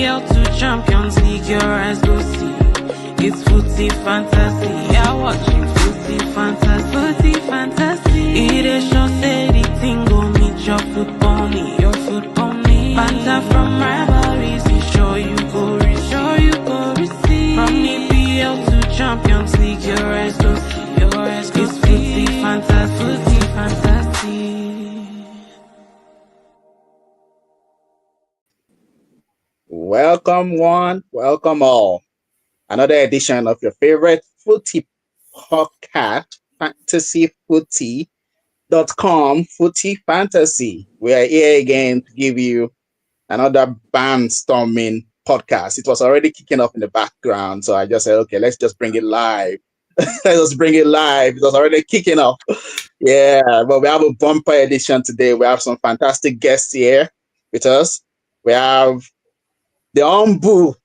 EPL to Champions League, your eyes go see. It's footy fantasy. Yeah, watching footy fantasy. Footy fantasy. It is sure say the thing go meet your football me. Your football me. Banter from rivalries, it sure you go receive. Sure you go receive. From EPL to Champions League, your eyes go see. Your eyes go see. It's footy fantasy. Footy fantasy. Welcome one, welcome all. Another edition of your favorite footy podcast, fantasyfooty.com, Footy Fantasy. We are here again to give you another barnstorming podcast. It was already kicking off in the background, so I just said, okay, let's just bring it live. Let's bring it live. It was already kicking off. Yeah, but we have a bumper edition today. We have some fantastic guests here with us. We have the humble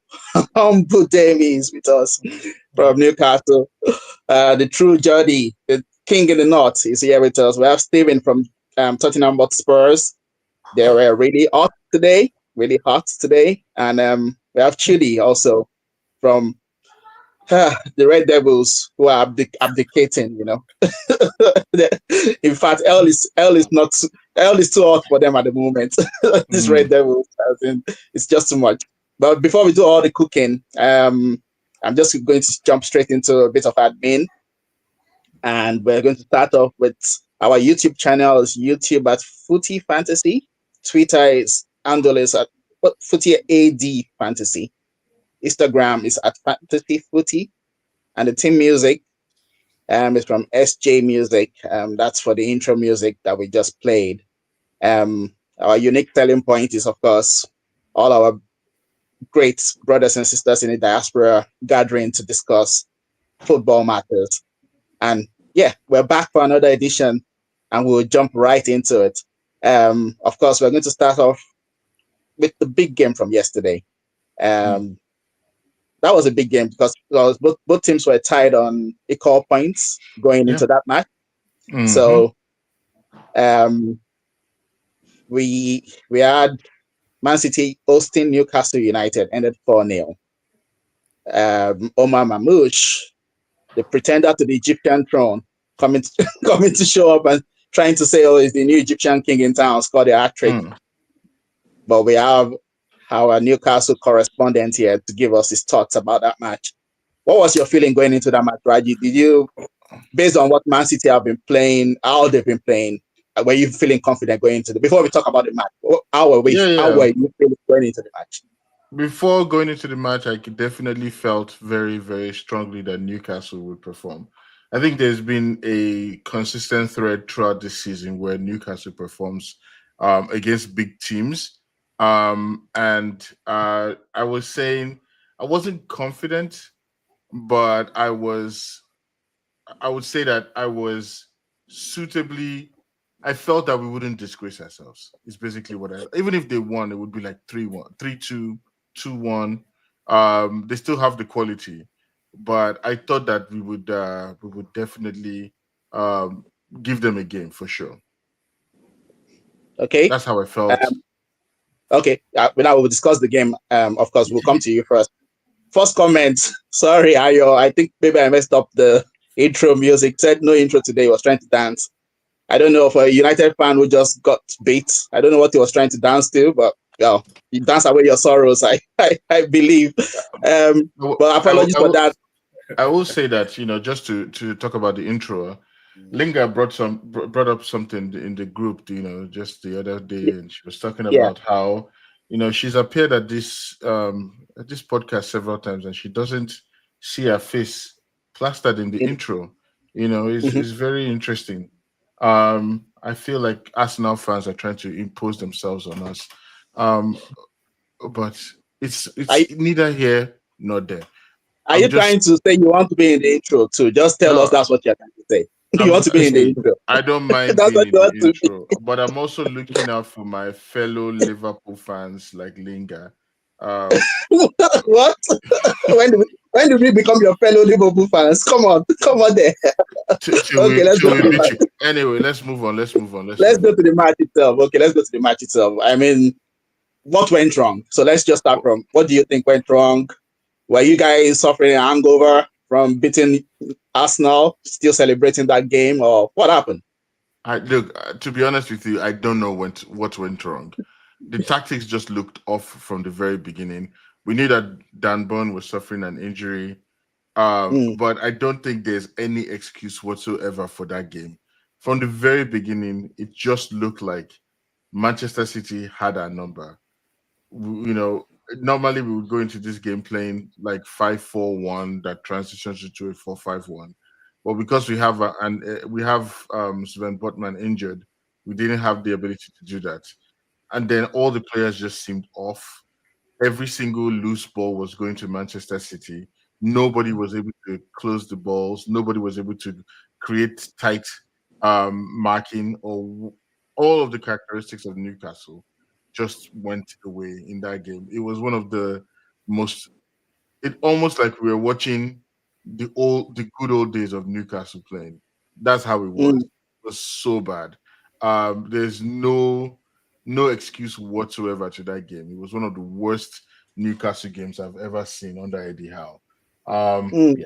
Davies with us from Newcastle. The true Jody, the king in the north, is here with us. We have Stephen from Tottenham Spurs. They were really hot today. And we have Chidi also from the Red Devils, who are abdicating, you know. In fact, L is too hot for them at the moment. This Red Devils, it's just too much. But before we do all the cooking, I'm just going to jump straight into a bit of admin. And we're going to start off with our YouTube channel. It's YouTube at Footy Fantasy. Twitter handle is at Footy AD Fantasy. Instagram is at Fantasy Footy. And the team music is from SJ Music. That's for the intro music that we just played. Our unique selling point is, of course, all our great brothers and sisters in the diaspora gathering to discuss football matters. And yeah, we're back for another edition and we'll jump right into it. Of course, we're going to start off with the big game from yesterday. That was a big game because both teams were tied on equal points going into that match. So we had Man City hosting Newcastle United, ended 4-0. Omar Mamouche, the pretender to the Egyptian throne, coming to show up and trying to say, oh, he's the new Egyptian king in town, scored a hat-trick. But we have our Newcastle correspondent here to give us his thoughts about that match. What was your feeling going into that match, Raji? Did you, based on what Man City have been playing, how they've been playing, were you feeling confident going into before we talk about the match? How were you feeling going into the match? Before going into the match, I definitely felt very, very strongly that Newcastle would perform. I think there's been a consistent thread throughout this season where Newcastle performs against big teams. And I was saying I wasn't confident, but I would say that I was suitably. I felt that we wouldn't disgrace ourselves. It's basically what even if they won, it would be like 3-1, 3-2, 2-1. They still have the quality, but I thought that we would definitely give them a game for sure. Okay, that's how I felt. Okay, now we'll discuss the game. Of course, we'll come to you first. First comment. Sorry, Ayo. I think maybe I messed up the intro music. Said no intro today. He was trying to dance. I don't know, for a United fan who just got beat, I don't know what he was trying to dance to, but you dance away your sorrows, I believe. But apologies for that. I will say that, just to talk about the intro, Linga brought up something in the group, just the other day, and she was talking about how, she's appeared at this podcast several times, and she doesn't see her face plastered in the intro. It's very interesting. I feel like Arsenal fans are trying to impose themselves on us, but it's neither here nor there. Are you trying to say you want to be in the intro too? Just tell us that's what you're trying to say. You want to be in the intro. I don't mind being in the intro, but I'm also looking out for my fellow Liverpool fans like Linga. What? When do we become your fellow Liverpool fans? Come on there. Okay, let's go to the match. Anyway, let's move on. Let's go to the match itself. Okay, let's go to the match itself. I mean, what went wrong? So let's just start from what do you think went wrong? Were you guys suffering a hangover from beating Arsenal, still celebrating that game, or what happened? To be honest with you, I don't know what went wrong. The tactics just looked off from the very beginning. We knew that Dan Burn was suffering an injury, Mm, but I don't think there's any excuse whatsoever for that game. From the very beginning, it just looked like Manchester City had our number. You know, normally we would go into this game playing like 5-4-1 that transitions into a 4-5-1. But because we have Sven Botman injured, we didn't have the ability to do that. And then all the players just seemed off. Every single loose ball was going to Manchester City. Nobody was able to close the balls. Nobody was able to create tight marking, or all of the characteristics of Newcastle just went away in that game. It was one of the most. It almost like we were watching the good old days of Newcastle playing. That's how it was. mm, It was so bad. There's no excuse whatsoever to that game. It was one of the worst Newcastle games I've ever seen under Eddie Howe. mm. Yeah,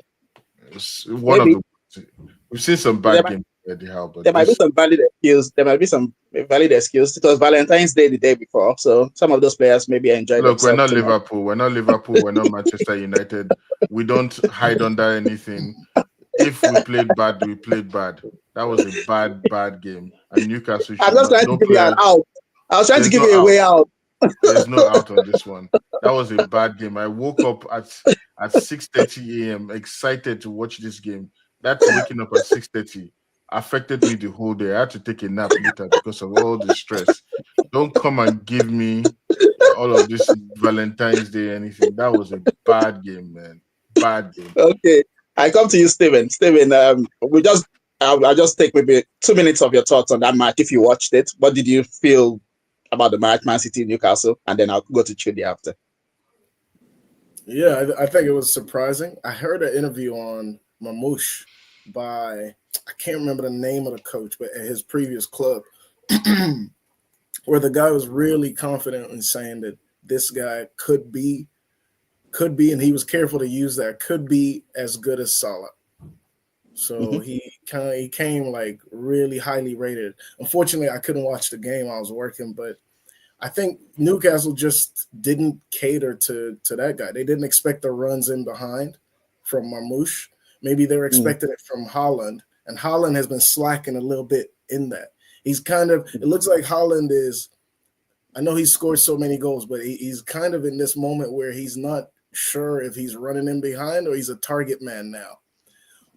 it was one of Maybe the. We've seen some there bad might, games with Eddie Howe, but there might be this. some valid excuse. There might be some valid excuse. It was Valentine's Day the day before, so some of those players maybe enjoyed Look, we're themselves not too much. Liverpool. We're not Liverpool. We're not Manchester United. We don't hide under anything. If we played bad, we played bad. That was a bad game, and Newcastle I'm should just not. trying to No give you an players. out. I was trying to There's give no you a out. way out. There's no out on this one. That was a bad game. I woke up at 6:30 a.m. excited to watch this game. That waking up at 6:30 affected me the whole day. I had to take a nap later because of all the stress. Don't come and give me all of this Valentine's Day anything. That was a bad game, man. Bad game. Okay, I come to you, Steven. Steven, I'll just take maybe 2 minutes of your thoughts on that match if you watched it. What did you feel about the match, Man City, Newcastle, and then I'll go to Chidi after. Yeah, I think it was surprising. I heard an interview on Mamouche by, I can't remember the name of the coach, but at his previous club, where the guy was really confident in saying that this guy could be, and he was careful to use that, could be as good as Salah. So Mm-hmm. he came like really highly rated. Unfortunately, I couldn't watch the game. I was working, but I think Newcastle just didn't cater to that guy. They didn't expect the runs in behind from Marmoush. Maybe they were expecting it from Holland, and Holland has been slacking a little bit in that. He's kind of, it looks like Holland is, I know he scored so many goals, but he's kind of in this moment where he's not sure if he's running in behind or he's a target man now.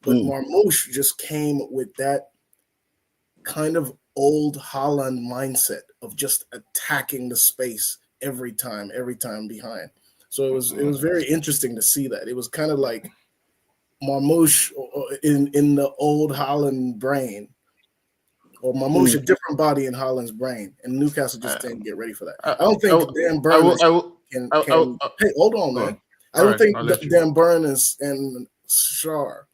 But Marmoush just came with that kind of old Holland mindset of just attacking the space every time behind. So it was very interesting to see that. It was kind of like Marmoush in the old Holland brain, or Marmoush a different body in Holland's brain, and Newcastle just didn't get ready for that. I don't think Dan Burn can. Hey, hold on, man. I don't think Dan Burn and Shar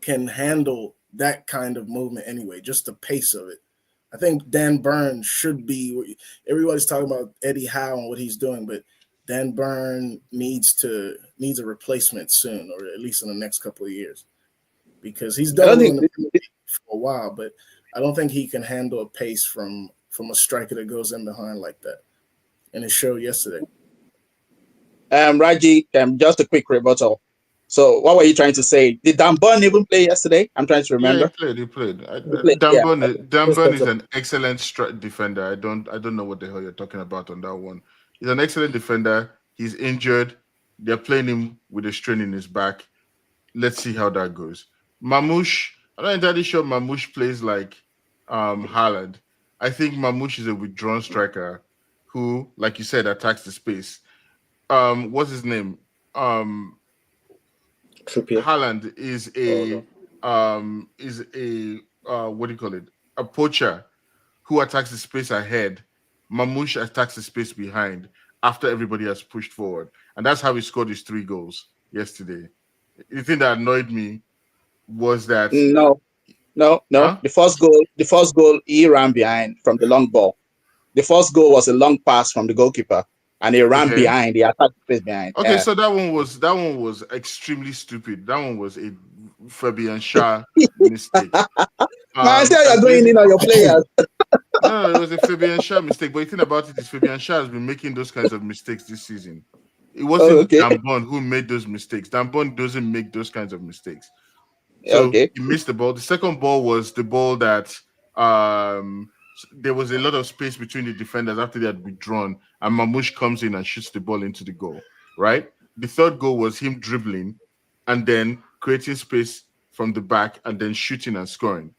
can handle that kind of movement anyway, just the pace of it. I think Dan Burn should be, everybody's talking about Eddie Howe and what he's doing, but Dan Burn needs a replacement soon, or at least in the next couple of years, because he's done in the Premier League for a while, but I don't think he can handle a pace from a striker that goes in behind like that. And it showed yesterday. Raji, just a quick rebuttal. So what were you trying to say? Did Dan Burn even play yesterday? I'm trying to remember. Yeah, he played. Yeah. Dan Burn is an excellent defender. I don't know what the hell you're talking about on that one. He's an excellent defender. He's injured. They're playing him with a strain in his back. Let's see how that goes. Mamouche, I'm not entirely sure Mamouche plays like Haaland. I think Mamouche is a withdrawn striker who, like you said, attacks the space. What's his name? Haaland is a what do you call it? A poacher who attacks the space ahead. Mamouche attacks the space behind after everybody has pushed forward, and that's how he scored his 3 goals yesterday. The thing that annoyed me was that No. huh? The first goal, he ran behind from the long ball. The first goal was a long pass from the goalkeeper, and he ran Okay. behind. He attacked the place behind. Okay, so that one was extremely stupid. That one was a Fabian Shah mistake. Man, I say And you're going in on your players. no, it was a Fabian Shah mistake. But the thing about it is Fabian Shah has been making those kinds of mistakes this season. It Oh, wasn't okay. Dambon who made those mistakes. Dambon doesn't make those kinds of mistakes. So Okay. he missed the ball. The second ball was the ball that there was a lot of space between the defenders after they had withdrawn, and Mamouche comes in and shoots the ball into the goal. Right. The third goal was him dribbling and then creating space from the back and then shooting and scoring.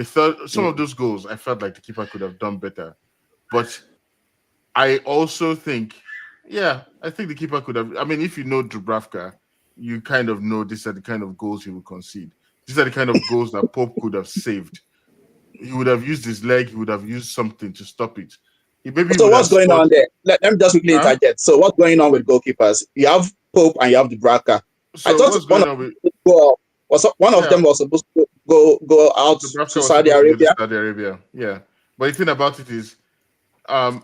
Some of those goals, I felt like the keeper could have done better, but I also think, I think the keeper could have. I mean, if you know Dubravka, you kind of know these are the kind of goals he would concede. These are the kind of goals that Pope could have saved. He would have used his leg. He would have used something to stop it. He maybe So would have what's going scored. on there? Let me just quickly Huh? interject. So what's going on with goalkeepers? You have Pope and you have Dubravka. I So thought what's going on with one of them was supposed to go out Dubravka to was Saudi supposed to go to Arabia. Saudi Arabia. Yeah, but the thing about it is, um,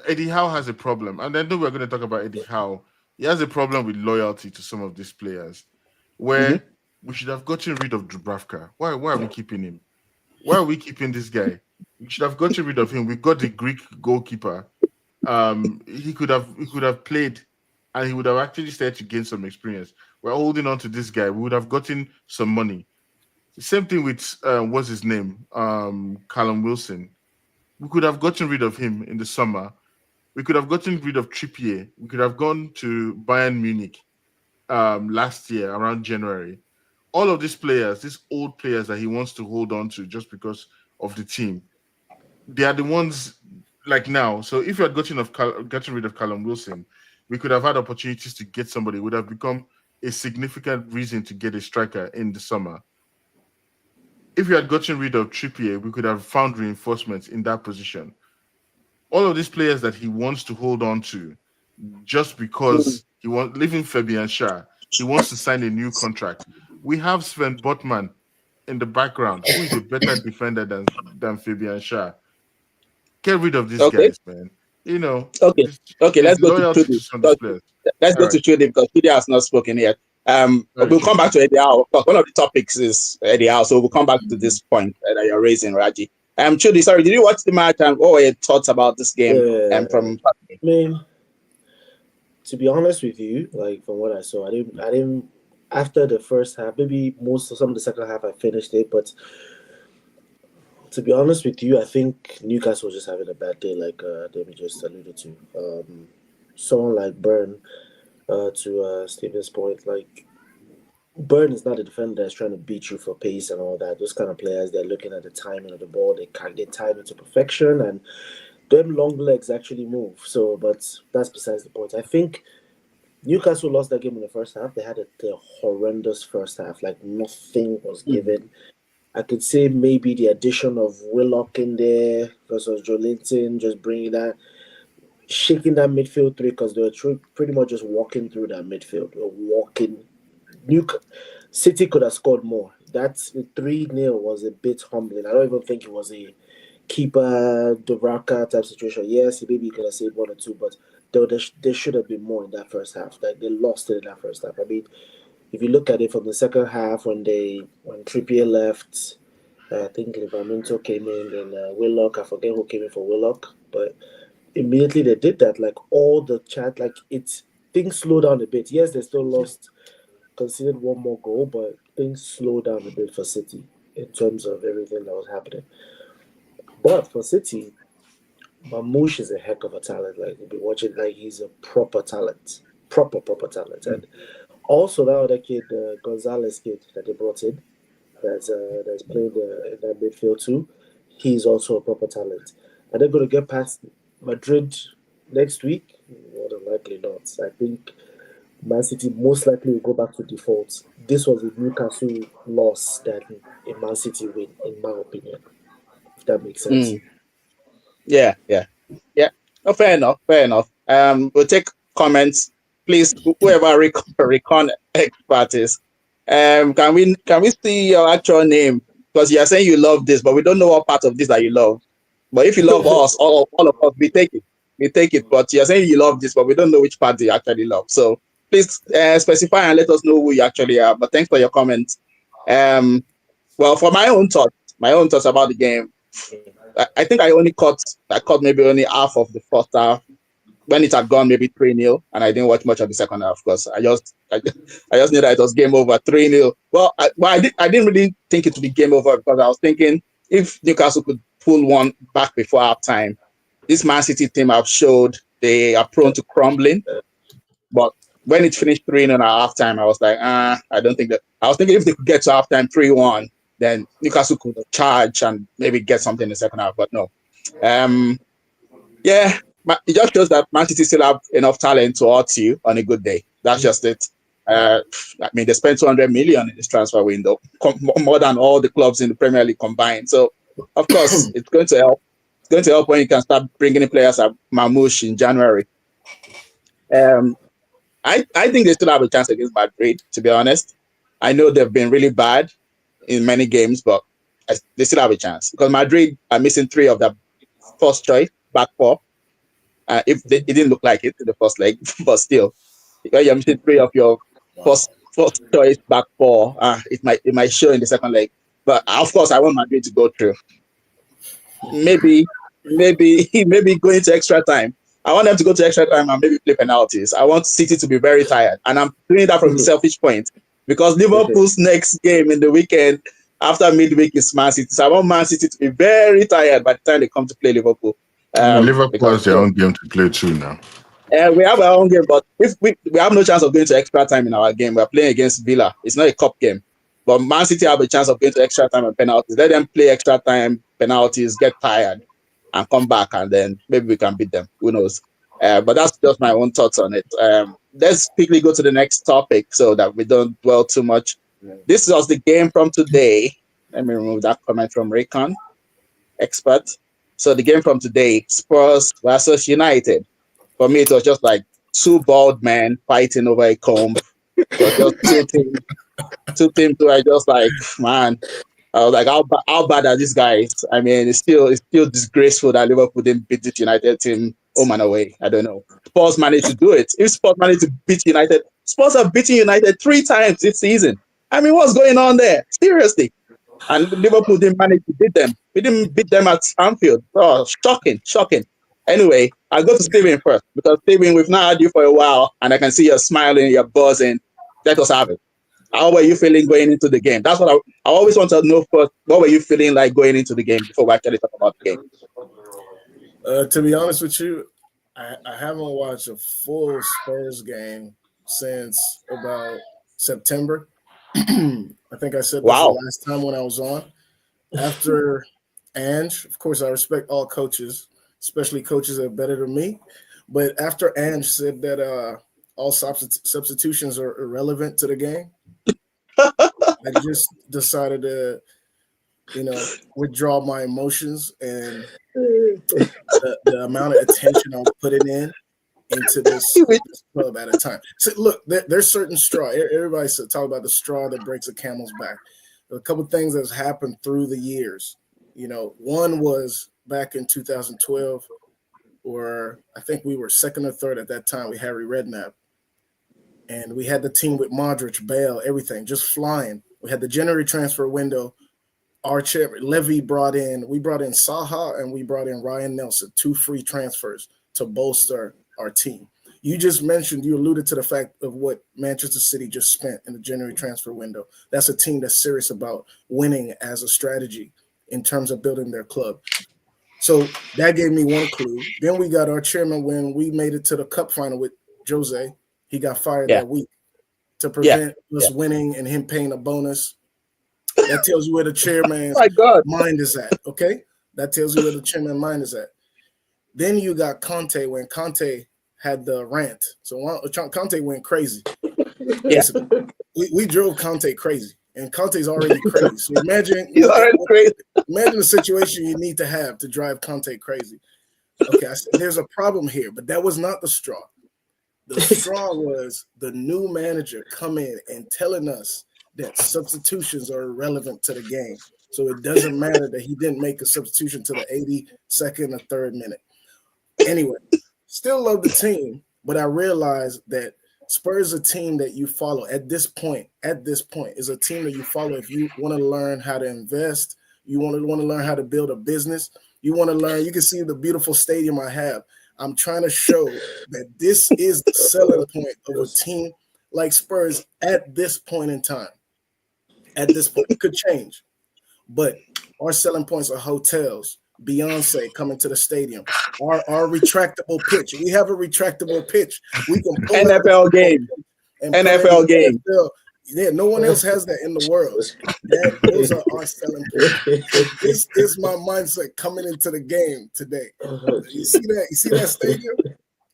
Eddie Howe has a problem, and I know we're going to talk about Eddie Howe. He has a problem with loyalty to some of these players, Mm-hmm. where we should have gotten rid of Dubravka. Why are we keeping him? Why are we keeping this guy? We should have gotten rid of him. We got the Greek goalkeeper. He could have played, and he would have actually started to gain some experience. We're holding on to this guy. We would have gotten some money. Same thing with what's his name? Callum Wilson. We could have gotten rid of him in the summer. We could have gotten rid of Trippier. We could have gone to Bayern Munich last year around January. All of these players, these old players that he wants to hold on to just because of the team, they are the ones like now. So if you had gotten rid of Callum Wilson, we could have had opportunities to get somebody. It would have become a significant reason to get a striker in the summer. If you had gotten rid of Trippier, we could have found reinforcements in that position. All of these players that he wants to hold on to just because he wants, leaving Fabian Shah, he wants to sign a new contract. We have Sven Botman in the background, who is a better defender than Fabian Shah. Get rid of these Okay. guys, man. You know, Okay. there's Let's go to loyalty to Trudy. some of these players. Let's All go to right. Trudy because Trudy has not spoken yet. Very We'll true. come back to Eddie Howe because one of the topics is Eddie Howe. So we'll come back to this point that you're raising, Raji. Trudy, sorry, did you watch the match and what were your thoughts about this game? I mean, to be honest with you, like from what I saw, I didn't. After the first half, maybe some of the second half, I finished it. But to be honest with you, I think Newcastle was just having a bad day, like David just alluded to. Someone like Byrne, to Stephen's point, like Byrne is not a defender that's trying to beat you for pace and all that. Those kind of players, they're looking at the timing of the ball. They time it to perfection, and them long legs actually move. So, but that's besides the point. I think Newcastle lost that game in the first half. They had a horrendous first half. Like nothing was given. I could say maybe the addition of Willock in there versus Joelinton, just bringing that, shaking that midfield through because they were pretty much just walking through that midfield. They were walking. City could have scored more. That 3-0 was a bit humbling. I don't even think it was a keeper Dubravka type situation. Yes, maybe you could have saved one or two, but there should have been more in that first half. Like they lost it in that first half. I mean, if you look at it from the second half, when Trippier left, I think Livramento came in, and Willock. I forget who came in for Willock, but immediately they did that. Like all the chat, like things slowed down a bit. Yes, they still lost, conceded one more goal, but things slowed down a bit for City in terms of everything that was happening. But for City, Mamouche is a heck of a talent. Like you'll be watching, like he's a proper talent, proper talent. And also that other kid, Gonzalez kid that they brought in, that's playing in that midfield too. He's also a proper talent, and they're going to get past Madrid next week. More than likely not. I think Man City most likely will go back to default. This was a Newcastle loss than a Man City win, in my opinion. If that makes sense. Yeah. No, fair enough. We'll take comments. Please, whoever recon expert is, can we see your actual name? Because you're saying you love this, but we don't know what part of this that you love. But if you love us, all of us, we take it. We take it. But you're saying you love this, but we don't know which part you actually love. So please specify and let us know who you actually are. But thanks for your comments. Well, for my own thoughts about the game, I think I caught maybe only half of the first half when it had gone maybe 3-0, and I didn't watch much of the second half because I just knew that it was game over 3-0. Well, I didn't really think it would be game over because I was thinking if Newcastle could pull one back before halftime, this Man City team have showed they are prone to crumbling. But when it finished 3-0 at halftime, I was like, I don't think that. I was thinking if they could get to halftime 3-1, then Newcastle could charge and maybe get something in the second half. But no. Yeah, it just shows that Man City still have enough talent to hurt you on a good day. That's just it. I mean, they spent 200 million in this transfer window, more than all the clubs in the Premier League combined. So, of course, it's going to help. It's going to help when you can start bringing in players at Mamouche in January. I think they still have a chance against Madrid, to be honest. I know they've been really bad in many games, but they still have a chance because Madrid are missing 3 of their first choice back 4. It didn't look like it in the first leg, but still, because you're missing 3 of your first choice back 4, it might show in the second leg. But of course, I want Madrid to go through. Maybe going to extra time. I want them to go to extra time and maybe play penalties. I want City to be very tired, and I'm doing that from a selfish point because Liverpool's next game in the weekend after midweek is Man City. So I want Man City to be very tired by the time they come to play Liverpool. Liverpool has their own game to play too now. We have our own game, but if we have no chance of going to extra time in our game, we're playing against Villa. It's not a cup game. But Man City have a chance of going to extra time and penalties. Let them play extra time, penalties, get tired, and come back, and then maybe we can beat them. Who knows? But that's just my own thoughts on it. Let's quickly go to the next topic so that we don't dwell too much. This was the game from today. Let me remove that comment from Raycon, expert. So the game from today, Spurs versus United. For me, it was just like 2 bald men fighting over a comb. It was just 2 teams who are just like, man. I was like, how bad are these guys? I mean, it's still disgraceful that Liverpool didn't beat this United team home and away. I don't know. Spurs managed to do it. If Spurs managed to beat United, Spurs have beaten United 3 times this season. I mean, what's going on there? Seriously. And Liverpool didn't manage to beat them. We didn't beat them at Anfield. Oh, shocking. Anyway, I'll go to Steven first because Steven, we've not had you for a while, and I can see you're smiling, you're buzzing. Let us have it. How were you feeling going into the game? That's what I always want to know first. What were you feeling like going into the game before we actually talk about the game? To be honest with you, I haven't watched a full Spurs game since about September. I think I said this the last time when I was on. After Ange, of course, I respect all coaches, especially coaches that are better than me. But after Ange said that all substitutions are irrelevant to the game, I just decided to, withdraw my emotions and the amount of attention I was putting into this club at a time. So look, there's certain straw. Everybody talk about the straw that breaks a camel's back. A couple of things that's happened through the years. One was back in 2012, where I think we were second or third at that time. We had Harry Redknapp. And we had the team with Modric, Bale, everything, just flying. We had the January transfer window. Our chairman, Levy, we brought in Saha and we brought in Ryan Nelson, 2 free transfers to bolster our team. You alluded to the fact of what Manchester City just spent in the January transfer window. That's a team that's serious about winning as a strategy in terms of building their club. So that gave me one clue. Then we got our chairman when we made it to the cup final with Jose. He got fired that week to prevent us winning and him paying a bonus. That tells you where the chairman's mind is at, okay? That tells you where the chairman's mind is at. Then you got Conte when Conte had the rant. So Conte went crazy. We drove Conte crazy, and Conte's already crazy. So imagine the situation you need to have to drive Conte crazy. Okay, I said, there's a problem here, but that was not the straw. The straw was the new manager coming in and telling us that substitutions are irrelevant to the game. So it doesn't matter that he didn't make a substitution to the 82nd or 3rd minute. Anyway, still love the team, but I realized that Spurs is a team that you follow at this point, is a team that you follow if you want to learn how to invest, you want to learn how to build a business, you want to learn, you can see the beautiful stadium I have. I'm trying to show that this is the selling point of a team like Spurs at this point in time. At this point, it could change. But our selling points are hotels, Beyonce coming to the stadium, our retractable pitch. We have a retractable pitch. We can pull NFL game. NFL game. NFL. Yeah, no one else has that in the world. Those are our selling points. This is my mindset coming into the game today. You see that? You see that stadium?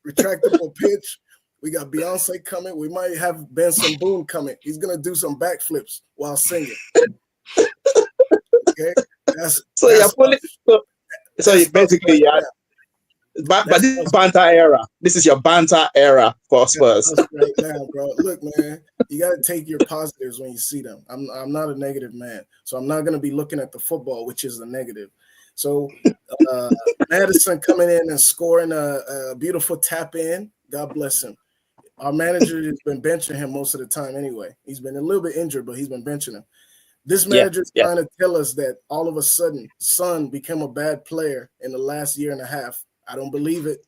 Retractable pitch. We got Beyonce coming. We might have Benson Boone coming. He's gonna do some backflips while singing. Okay, so basically, yeah. But this is banter era. This is your banter era for Spurs. Right now, bro. Look, man, you got to take your positives when you see them. I'm not a negative man, so I'm not going to be looking at the football, which is the negative. So Madison coming in and scoring a beautiful tap in. God bless him. Our manager has been benching him most of the time anyway. He's been a little bit injured, but he's been benching him. This manager is trying to tell us that all of a sudden Son became a bad player in the last year and a half. I don't believe it,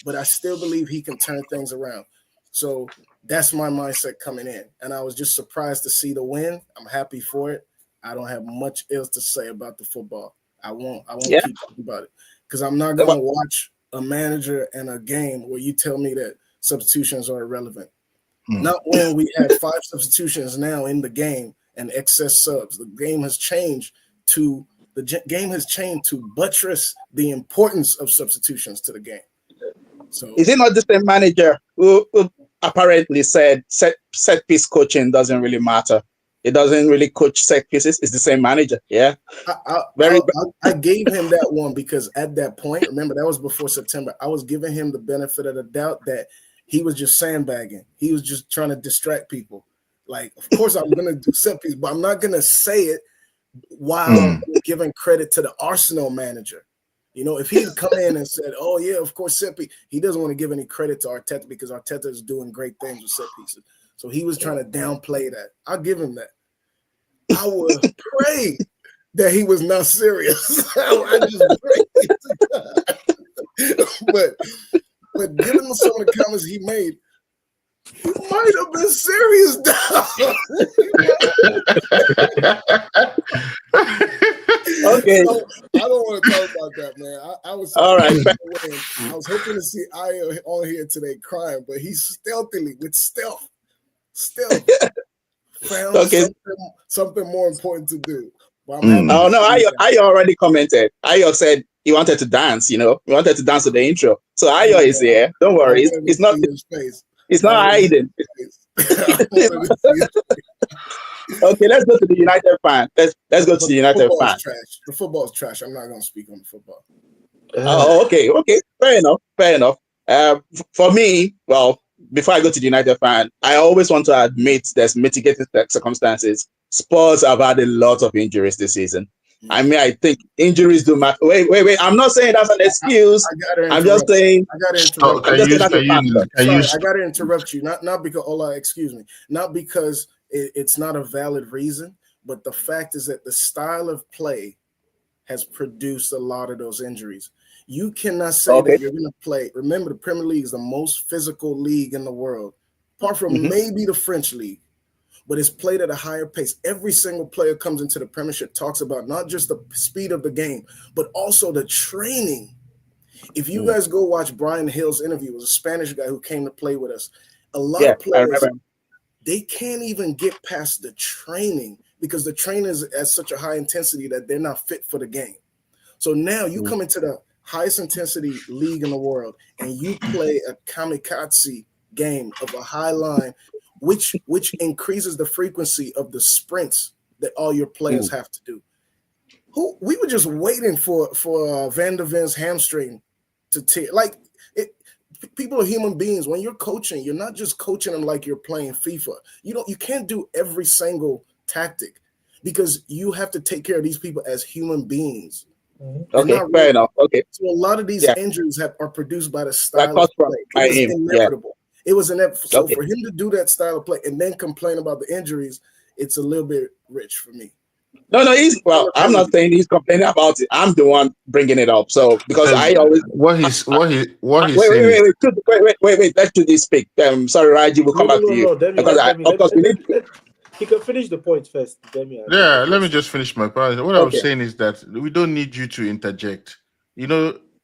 but I still believe he can turn things around. So that's my mindset coming in. And I was just surprised to see the win. I'm happy for it. I don't have much else to say about the football. I won't keep talking about it because I'm not going to watch a manager and a game where you tell me that substitutions are irrelevant. Not when we have 5 substitutions now in the game and excess subs. The game has changed to buttress the importance of substitutions to the game. So is it not the same manager who apparently said set piece coaching doesn't really matter? It doesn't really coach set pieces. It's the same manager. Yeah. I gave him that one because at that point, remember that was before September. I was giving him the benefit of the doubt that he was just sandbagging. He was just trying to distract people. Like, of course, I'm going to do set piece, but I'm not going to say it while giving credit to the Arsenal manager. You know, if he'd come in and said, oh, yeah, of course, set piece, he doesn't want to give any credit to Arteta because Arteta is doing great things with set pieces. So he was trying to downplay that. I'll give him that. I would pray that he was not serious. I just prayed. But given some of the comments he made, he might have been serious. Okay. So, I don't want to talk about that, man. I was all right. I was hoping to see Aya on here today crying, but he's stealthily with stealth found something more important to do. Oh no, Ayo already commented. Ayo said he wanted to dance, you know. He wanted to dance to the intro. So Ayo is here. Don't worry. It's not hiding. Okay, let's go to the United fan. Let's go to the United fan. The football's trash. I'm not gonna speak on the football. Okay. Fair enough. For me, well, before I go to the United fan, I always want to admit there's mitigating circumstances. Spurs have had a lot of injuries this season. I mean, I think injuries do matter. Wait. I'm not saying that's an excuse. I'm just saying. I got to interrupt you. Not because Ola, excuse me. Not because it's not a valid reason, but the fact is that the style of play has produced a lot of those injuries. You cannot say that you're going to play. Remember, the Premier League is the most physical league in the world, apart from maybe the French league, but it's played at a higher pace. Every single player comes into the Premiership talks about not just the speed of the game, but also the training. If you guys go watch Brian Hill's interview, it was a Spanish guy who came to play with us. A lot of players, they can't even get past the training because the training is at such a high intensity that they're not fit for the game. So now you come into the highest intensity league in the world and you play a kamikaze game of a high line, which increases the frequency of the sprints that all your players have to do. We were just waiting for Van der Ven's hamstring to tear. Like, people are human beings. When you're coaching, you're not just coaching them like you're playing FIFA. You can't do every single tactic because you have to take care of these people as human beings. Okay, fair enough. Okay. So a lot of these injuries are produced by the style of play. It was inevitable. It was inevitable. So for him to do that style of play and then complain about the injuries, it's a little bit rich for me. No, I'm not saying he's complaining about it. I'm the one bringing it up. So because I always what he's saying. Wait. Let's do this speak. Sorry, Raji, we'll come back to you. He can finish the point first. Let me just finish my point. What I'm saying is that we don't need you to interject.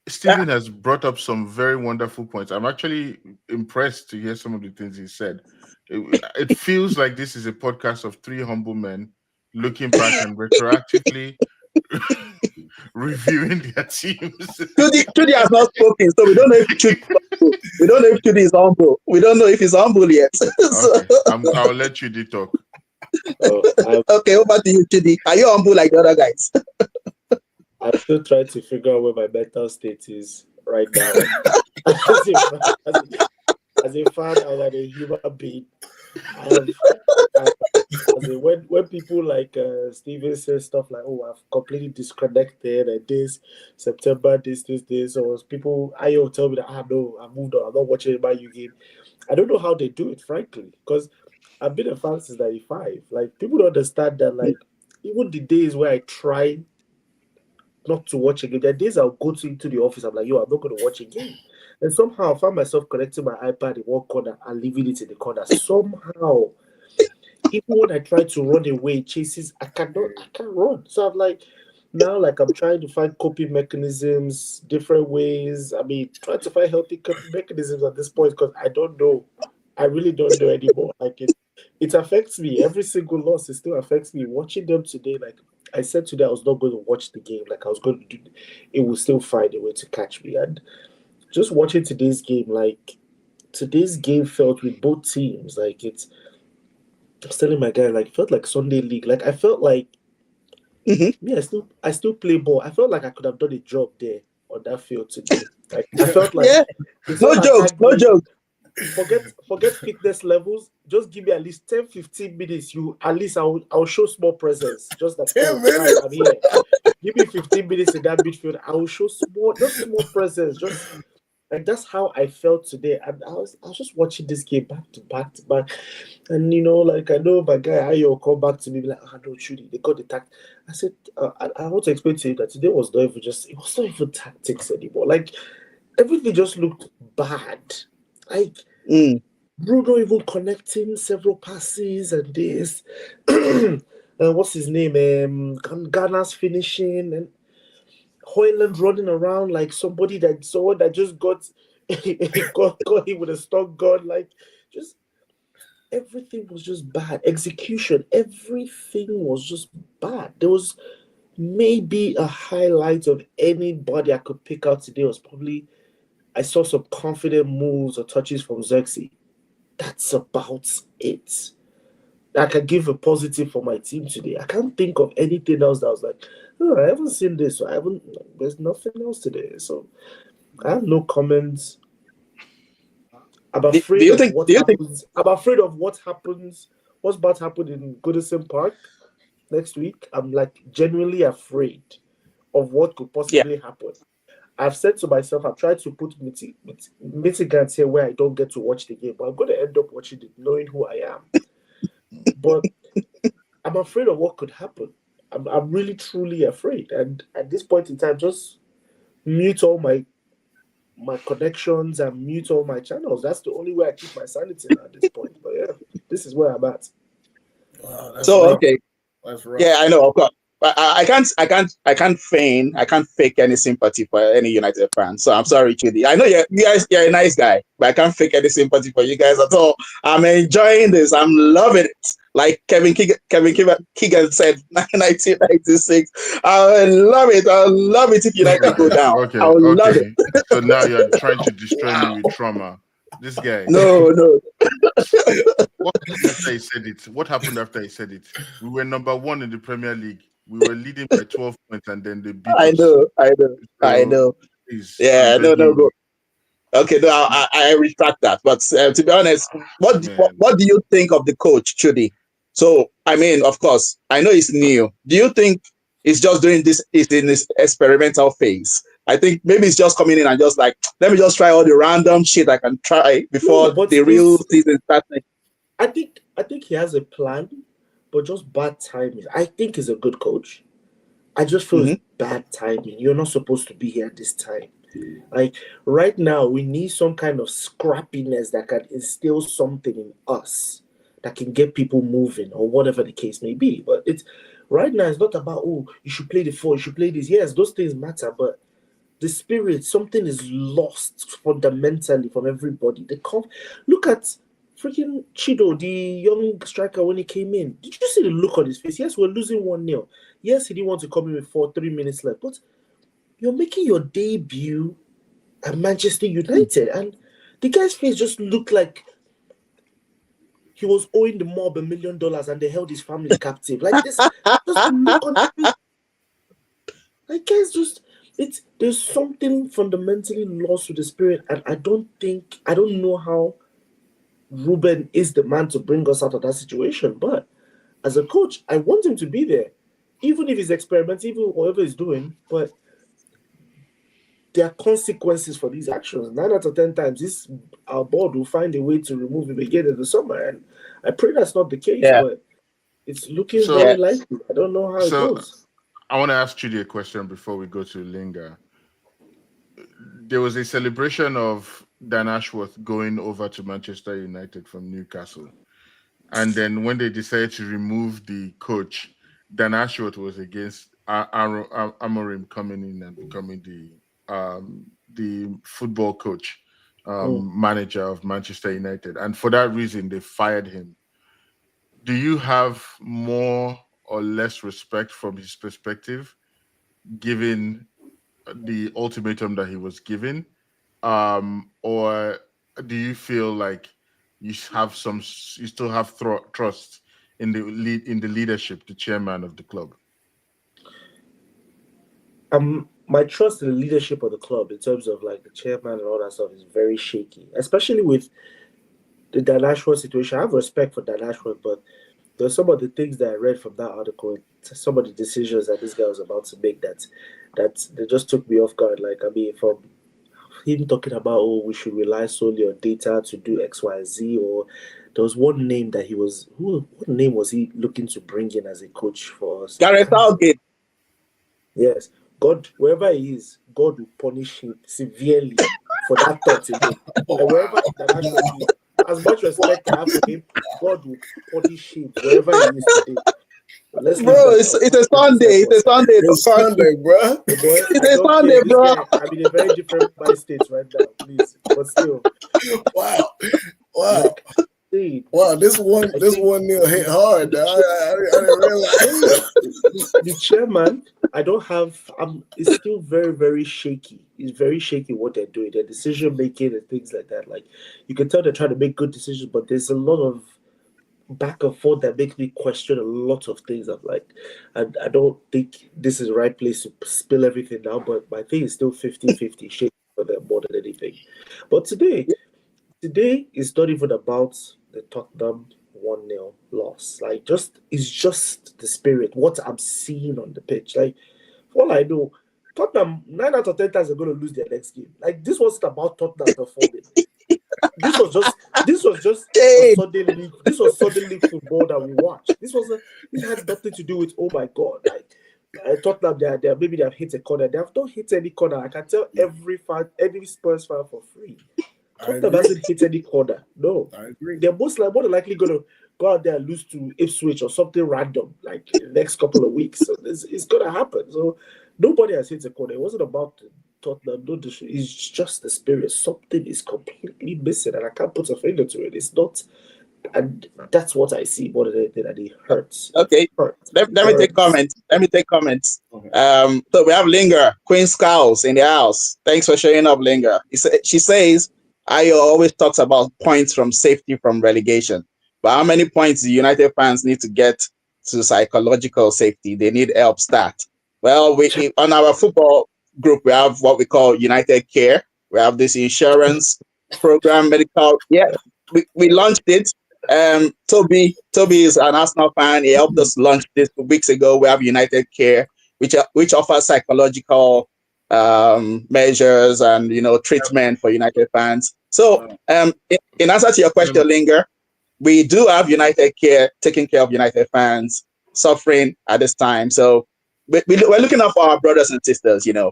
Stephen has brought up some very wonderful points. I'm actually impressed to hear some of the things he said. It feels like this is a podcast of three humble men looking back and retroactively reviewing their teams. Chudi has not spoken, so we don't know if Chudi is humble. We don't know if he's humble yet. Okay. I'll let Chudi talk. Okay, over to you, Chudi. Are you humble like the other guys? I'm still trying to figure out where my mental state is right now. As a fan and as a human being, when people like Steven says stuff like, "Oh, I've completely disconnected," and this September, this, or people, Ayo tell me that no, I moved on, I'm not watching my U game. I don't know how they do it, frankly, because I've been a fan since '95. Like, people don't understand that. Like, even the days where I try not to watch a game, there are days I'll go into the office, I'm like, I'm not going to watch a game. And somehow I found myself connecting my iPad in one corner and leaving it in the corner. Somehow, even when I try to run away, chases, I can't run. So I'm like, now, like, I'm trying to find coping mechanisms, different ways. I mean, trying to find healthy coping mechanisms at this point, because I don't know. I really don't know anymore. Like, it affects me. Every single loss, it still affects me. Watching them today, like I said today, I was not going to watch the game. Like, I was going to do it, will still find a way to catch me. And just watching today's game, like, today's game felt with both teams. Like, I was telling my guy, like, it felt like Sunday League. Like, I felt like, I still play ball. I felt like I could have done a job there on that field today. Like, I felt like no joke. Forget fitness levels. Just give me at least 10-15 minutes. I'll show small presence. Just like 10 minutes. I'm here. Give me 15 minutes in that midfield. I will show small presence. Just like, that's how I felt today. And I was just watching this game back to back. And like, I know my guy Ayo come back to me like, no, Chudi, they got the tactics. I said, I want to explain to you that today was not even tactics anymore. Like, everything just looked bad. Like, Bruno even connecting several passes and this. What's his name? Ghana's finishing, and Hoyland running around like someone that just got him with a stock gun. Like, just everything was just bad. Execution, everything was just bad. There was maybe a highlight of anybody I could pick out today was probably, I saw some confident moves or touches from Xerxes. That's about it. I can give a positive for my team today. I can't think of anything else that was like, I haven't seen this. So there's nothing else today. So I have no comments. I'm afraid of what happens. What's about to happen in Goodison Park next week. I'm like genuinely afraid of what could possibly happen. I've said to myself, I've tried to put mitigants here where I don't get to watch the game, but I'm going to end up watching it knowing who I am. But I'm afraid of what could happen. I'm really, truly afraid. And at this point in time, just mute all my connections and mute all my channels. That's the only way I keep my sanity at this point. But this is where I'm at. Wow, so rough. Okay. That's rough. Yeah, I know, of course. But I can't fake any sympathy for any United fans. So I'm sorry, Chidi. I know you're a nice guy, but I can't fake any sympathy for you guys at all. I'm enjoying this. I'm loving it. Like Kevin Keegan said, 1996. I love it. I love it if United go down. Okay. I will love it. So now you're trying to destroy me with trauma. This guy. No. What happened after he said it? We were number 1 in the Premier League. We were leading by 12 points, and then they beat us. I know. Please, no. Okay, no, I retract that. But to be honest, what do you think of the coach, Chudi? So, I mean, of course, I know it's new. Do you think it's just doing this, it's in this experimental phase? I think maybe it's just coming in and just like, let me just try all the random shit I can try before but the real season starts. I think he has a plan, but just bad timing. I think he's a good coach. I just feel it's bad timing. You're not supposed to be here at this time. Like right now, we need some kind of scrappiness that can instill something in us that can get people moving or whatever the case may be. But it's right now, it's not about, oh, you should play the four, you should play this. Yes, those things matter, but the spirit, something is lost fundamentally from everybody. Look at freaking Chido, the young striker, when he came in. Did you see the look on his face? Yes, we're losing 1-0. Yes, he didn't want to come in with 3 minutes left, but you're making your debut at Manchester United, and the guy's face just looked like he was owing the mob $1 million and they held his family captive. Like this, just look on his face. Like guys, there's something fundamentally lost with the spirit, and I don't know how Ruben is the man to bring us out of that situation. But as a coach, I want him to be there, even if he's experimenting, even whatever he's doing. But there are consequences for these actions. 9 out of 10 times, our board will find a way to remove him again in the summer, and I pray that's not the case. But it's looking very likely. I don't know how it goes. I want to ask Judy a question before we go to Lingard. There was a celebration of Dan Ashworth going over to Manchester United from Newcastle. And then when they decided to remove the coach, Dan Ashworth was against Amorim coming in and becoming the football coach, manager of Manchester United. And for that reason, they fired him. Do you have more or less respect from his perspective, given the ultimatum that he was given? Or do you feel like you still have trust in the leadership, the chairman of the club? My trust in the leadership of the club in terms of like the chairman and all that stuff is very shaky, especially with the Dan Ashworth situation. I have respect for Dan Ashworth, but there's some of the things that I read from that article, some of the decisions that this guy was about to make that they just took me off guard. Like, I mean, from him talking about, oh, we should rely solely on data to do X, Y, Z, or there was one name that what name was he looking to bring in as a coach for us? Gareth Southgate. Yes. God, wherever he is, God will punish him severely for that thought again. And wherever he is, as much respect I have for him, God will punish him wherever he is today. It's a Sunday. It's a Sunday. It's Sunday, bro. It's a Sunday, bro. I'm in a very different mind state right now, please. But still. Wow. Like, wow, this 1-0 hit hard. I didn't realize. The chairman, it's still very, very shaky. It's very shaky what they're doing, their decision making and things like that. Like, you can tell they're trying to make good decisions, but there's a lot of back and forth that makes me question a lot of things. I'm like, I don't think this is the right place to spill everything now, but my thing is still 50-50 shaky for them more than anything. But today is not even about the Tottenham 1-0 loss. Like, it's just the spirit, what I'm seeing on the pitch. Like, all I know, Tottenham 9 out of 10 times are going to lose their next game. Like, this wasn't about Tottenham performing. This was just a Sunday league. This was Sunday league football that we watched. This had nothing to do with, oh my God, like Tottenham, maybe they have hit a corner. They have not hit any corner. I can tell every Spurs fan for free. Tottenham hasn't hit any corner. No, I agree. They're more than likely going to go out there and lose to Ipswich or something random, like in the next couple of weeks. So it's going to happen. So nobody has hit a corner. It wasn't about Tottenham. No, it's just the spirit. Something is completely missing, and I can't put a finger to it. It's not, and that's what I see more than anything. That it hurts. Okay, let me take comments. Okay. So we have Linger, Queen Skulls in the house. Thanks for showing up, Linger. She says, Ayo always talks about points from safety from relegation. But how many points do United fans need to get to psychological safety? They need help stat. Well, we on our football group, we have what we call United Care. We have this insurance program, medical. Yeah, we launched it. Toby is an Arsenal fan. He helped us launch this 2 weeks ago. We have United Care, which offers psychological measures and treatment for United fans. So, in answer to your question, Linger, we do have United Care taking care of United fans suffering at this time. So we're looking out for our brothers and sisters. Let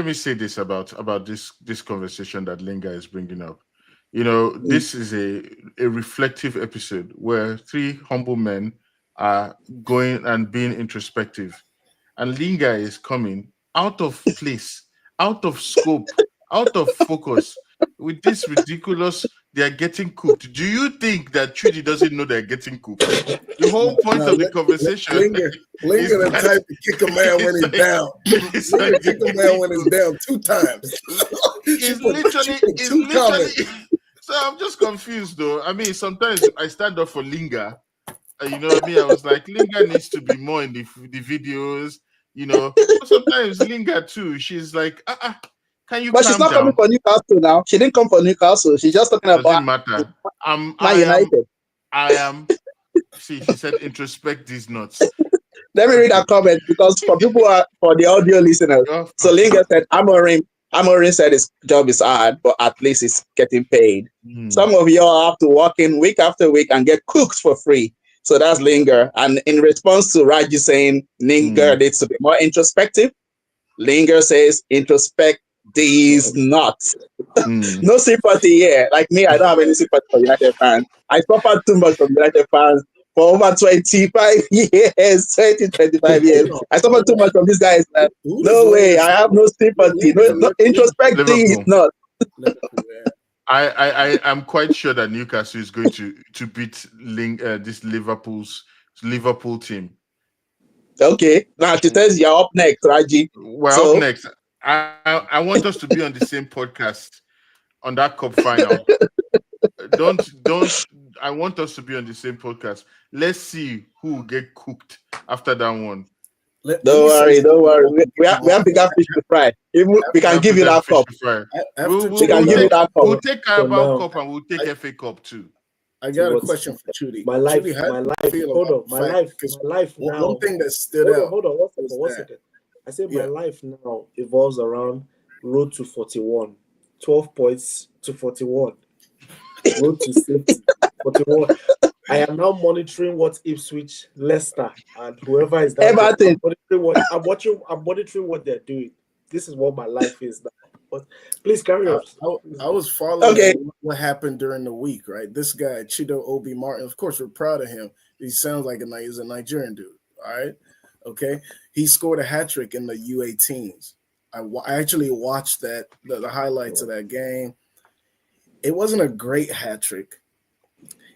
me say this about this conversation that Linga is bringing up. This is a reflective episode where three humble men are going and being introspective, and Linga is coming out of place, out of scope, out of focus with this ridiculous. They are getting cooked. Do you think that Trudy doesn't know they're getting cooked? The whole point of the conversation. Linger the type to kick a man when he's down. Linger kick a man when he's down 2 times. It's literally. So I'm just confused though. I mean, sometimes I stand up for Linger. You know what I mean? I was like, Linger needs to be more in the videos. But sometimes Linger too. She's like, can you? But she's not coming for Newcastle now. She didn't come for Newcastle. She's just talking about. Doesn't matter. United. I am. See, she said, introspect these nuts. Let me read that comment because for the audio listeners. So Linger said, Amorim said his job is hard, but at least he's getting paid. Some of y'all have to work in week after week and get cooked for free. So that's Linger. And in response to Raji saying Linger needs to be more introspective, Linger says, introspect these nuts. No sympathy here. Like me, I don't have any sympathy for United fans. I suffered too much from United fans for over 25 years. I suffered too much from these guys. No way. I have no sympathy. No introspect these nuts. I'm quite sure that Newcastle is going to beat this Liverpool team. Okay. Now she says you're up next, Raji. We're up next. I want us to be on the same podcast on that cup final. Don't. I want us to be on the same podcast. Let's see who will get cooked after that one. Don't worry. We have bigger fish to fry. We can give you that cup. We can give you that cup. We'll take Carabao Cup and we'll take FA Cup too. I got a question for Trudy. My life. One thing that stood out. Hold on, one second. I said my life now evolves around road to 41, 12 points to 41, road to safety, 41. I am now monitoring what Ipswich, Leicester, and whoever is there. I'm monitoring what they're doing. This is what my life is now. But please carry on. I was following what happened during the week, right? This guy, Chido Obi Martin, of course, we're proud of him. He sounds like he's a Nigerian dude, all right? Okay, he scored a hat trick in the U18s. I actually watched the highlights of that game. It wasn't a great hat trick.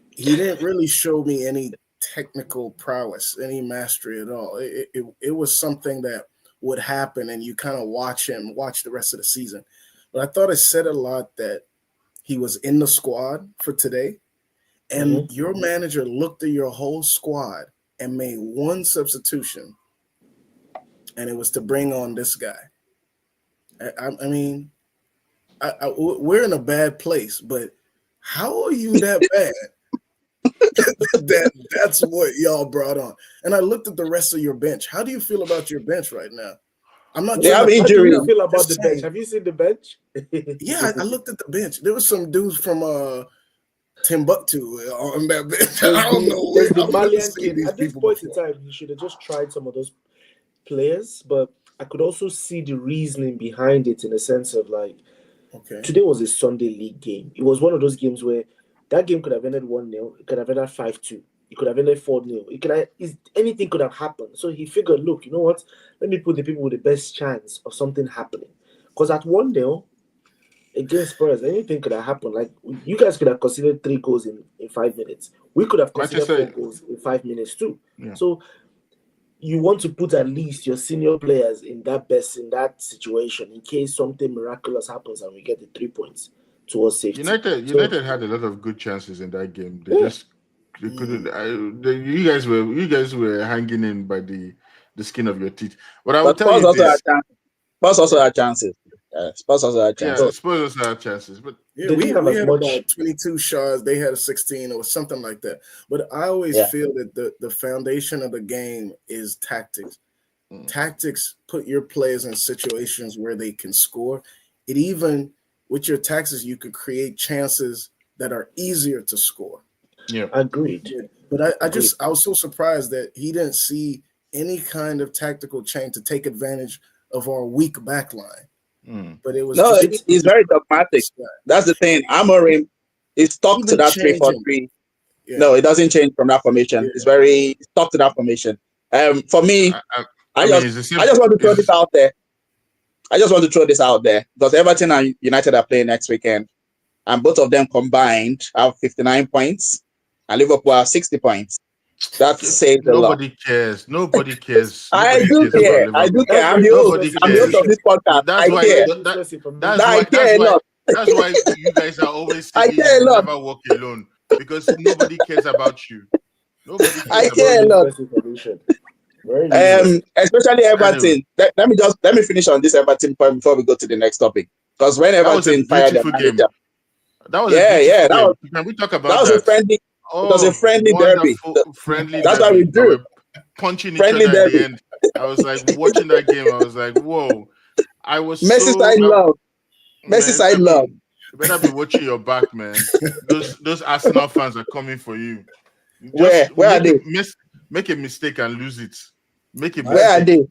He didn't really show me any technical prowess, any mastery at all. It was something that would happen, and you kind of watch the rest of the season. But I thought it said a lot that he was in the squad for today, and your manager looked at your whole squad and made one substitution, and it was to bring on this guy. I mean, we're in a bad place, but how are you that bad? That's what y'all brought on. And I looked at the rest of your bench. How do you feel about your bench right now? I'm not. How do you feel about the bench? Have you seen the bench? Yeah, I looked at the bench. There was some dudes from Timbuktu on that bench. I don't know. The Malian kid. At this point in time, you should have just tried some of those players, but I could also see the reasoning behind it in the sense of today was a Sunday league game. It was one of those games where that game could have ended 1-0. It could have ended 5-2. It could have ended 4-0. Anything could have happened. So he figured, look, you know what? Let me put the people with the best chance of something happening. Because at 1-0 against Spurs, anything could have happened. Like, you guys could have considered 3 goals in 5 minutes. We could have considered 4 goals in 5 minutes too. Yeah. So you want to put at least your senior players in that situation in case something miraculous happens and we get the 3 points towards safety. United had a lot of good chances in that game. They couldn't. You guys were hanging in by the skin of your teeth. But I will tell you this. Spurs also had chances. Spurs also had Yeah, chances. Spurs also had chances, but Yeah, They we didn't have as had much. about 22 shots. They had a 16 or something like that. But I always Yeah. feel that the foundation of the game is tactics. Mm. Tactics put your players in situations where they can score. It even with your tactics, you could create chances that are easier to score. yeah, Agreed. But I Agreed. was so surprised that he didn't see any kind of tactical change to take advantage of our weak back line. Mm. But it was No, just he's very dogmatic. That's the thing. Amorim is stuck to even that changing. 3-4-3. Yeah. No, it doesn't change from that formation. Yeah. It's very stuck to that formation. For me, I mean, it's the same. just want to throw this out there. I just want to throw this out there because Everton and United are playing next weekend, and both of them combined have 59 points, and Liverpool have 60 points. That says a lot. Nobody cares. Nobody cares. I Nobody do cares about care. I Liverpool. do care. That's I'm very the host. Nobody I'm the host cares. of this podcast. That's I why. care. I care a lot. That's why you guys are always I saying care a you lot. never walk alone because nobody cares about you. Nobody cares I about care a you. lot. Very useless. Especially Everton. Anyway. Let me finish on this Everton point before we go to the next topic. Because when That was a Everton fired their beautiful manager, game. That was a yeah, beautiful that game. was Can we talk about that was a friendly. Oh, It was a friendly derby. wonderful friendly That's derby. why we They drew. were punching each Friendly other at derby. the end. I was like watching that game. I was like, whoa. I was Merseyside love. Merseyside love. You better be watching your back, man. Those Arsenal fans are coming for you. Where are they? Make a mistake and lose it. Make a Where are mistake.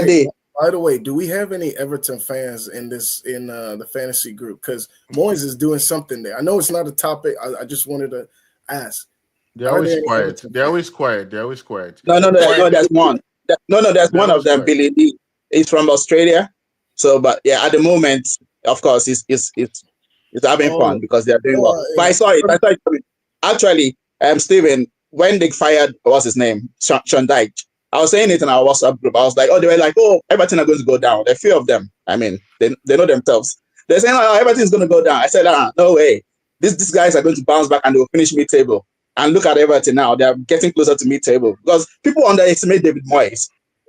they? By the way, do we have any Everton fans in the fantasy group? Because Moyes is doing something there. I know it's not a topic. I just wanted to ask. They're always quiet. They're always quiet. They're always quiet. No, there's one. There's one of them, Billy D. He's from Australia. So, but yeah, at the moment, of course, he's having fun because they're doing well. But I saw it. Actually, Steven, when they fired, what's his name? Sean Dyche. I was saying it in our WhatsApp group. I was like, they were like, Everton are going to go down. There are few of them. I mean, they know themselves. They're saying, Everton's going to go down. I said, no way. These guys are going to bounce back and they'll finish mid-table. And look at Everton now. They're getting closer to mid-table because people underestimate David Moyes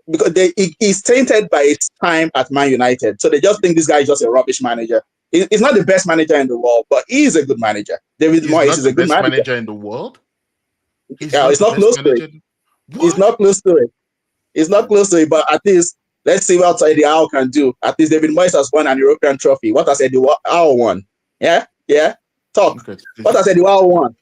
because he's tainted by his time at Man United. So they just think this guy is just a rubbish manager. He's not the best manager in the world, but he is a good manager. David Moyes is a good manager in the world. It's not close to it. He's not close to it. He's not close to it, but at least let's see what Eddie Howe can do. At least David Moyes has won an European trophy. What has Eddie Howe won? Yeah. Talk. Okay. What has Eddie Howe won?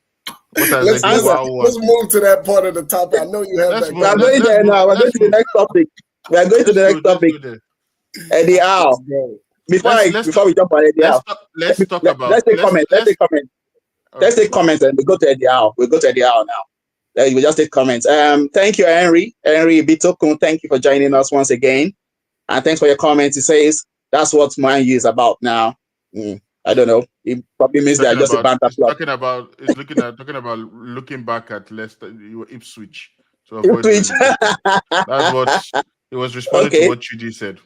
Let's move to that part of the topic. I know you have that. We're going there now. We're going to the next topic. We are going to the next topic. Eddie Howe. Before we jump on Eddie Howe, let's take comments. Let's take comments and we go to Eddie Howe. We'll go to Eddie Howe now. We just take comments. Thank you, Henry Bitokun. Thank you for joining us once again, and thanks for your comments. He says that's what Man U is about now. I don't know. It probably means they're just a banter club. Talking about looking back at Leicester, Ipswich. So Ipswich. That's what it was responding to what Chidi said.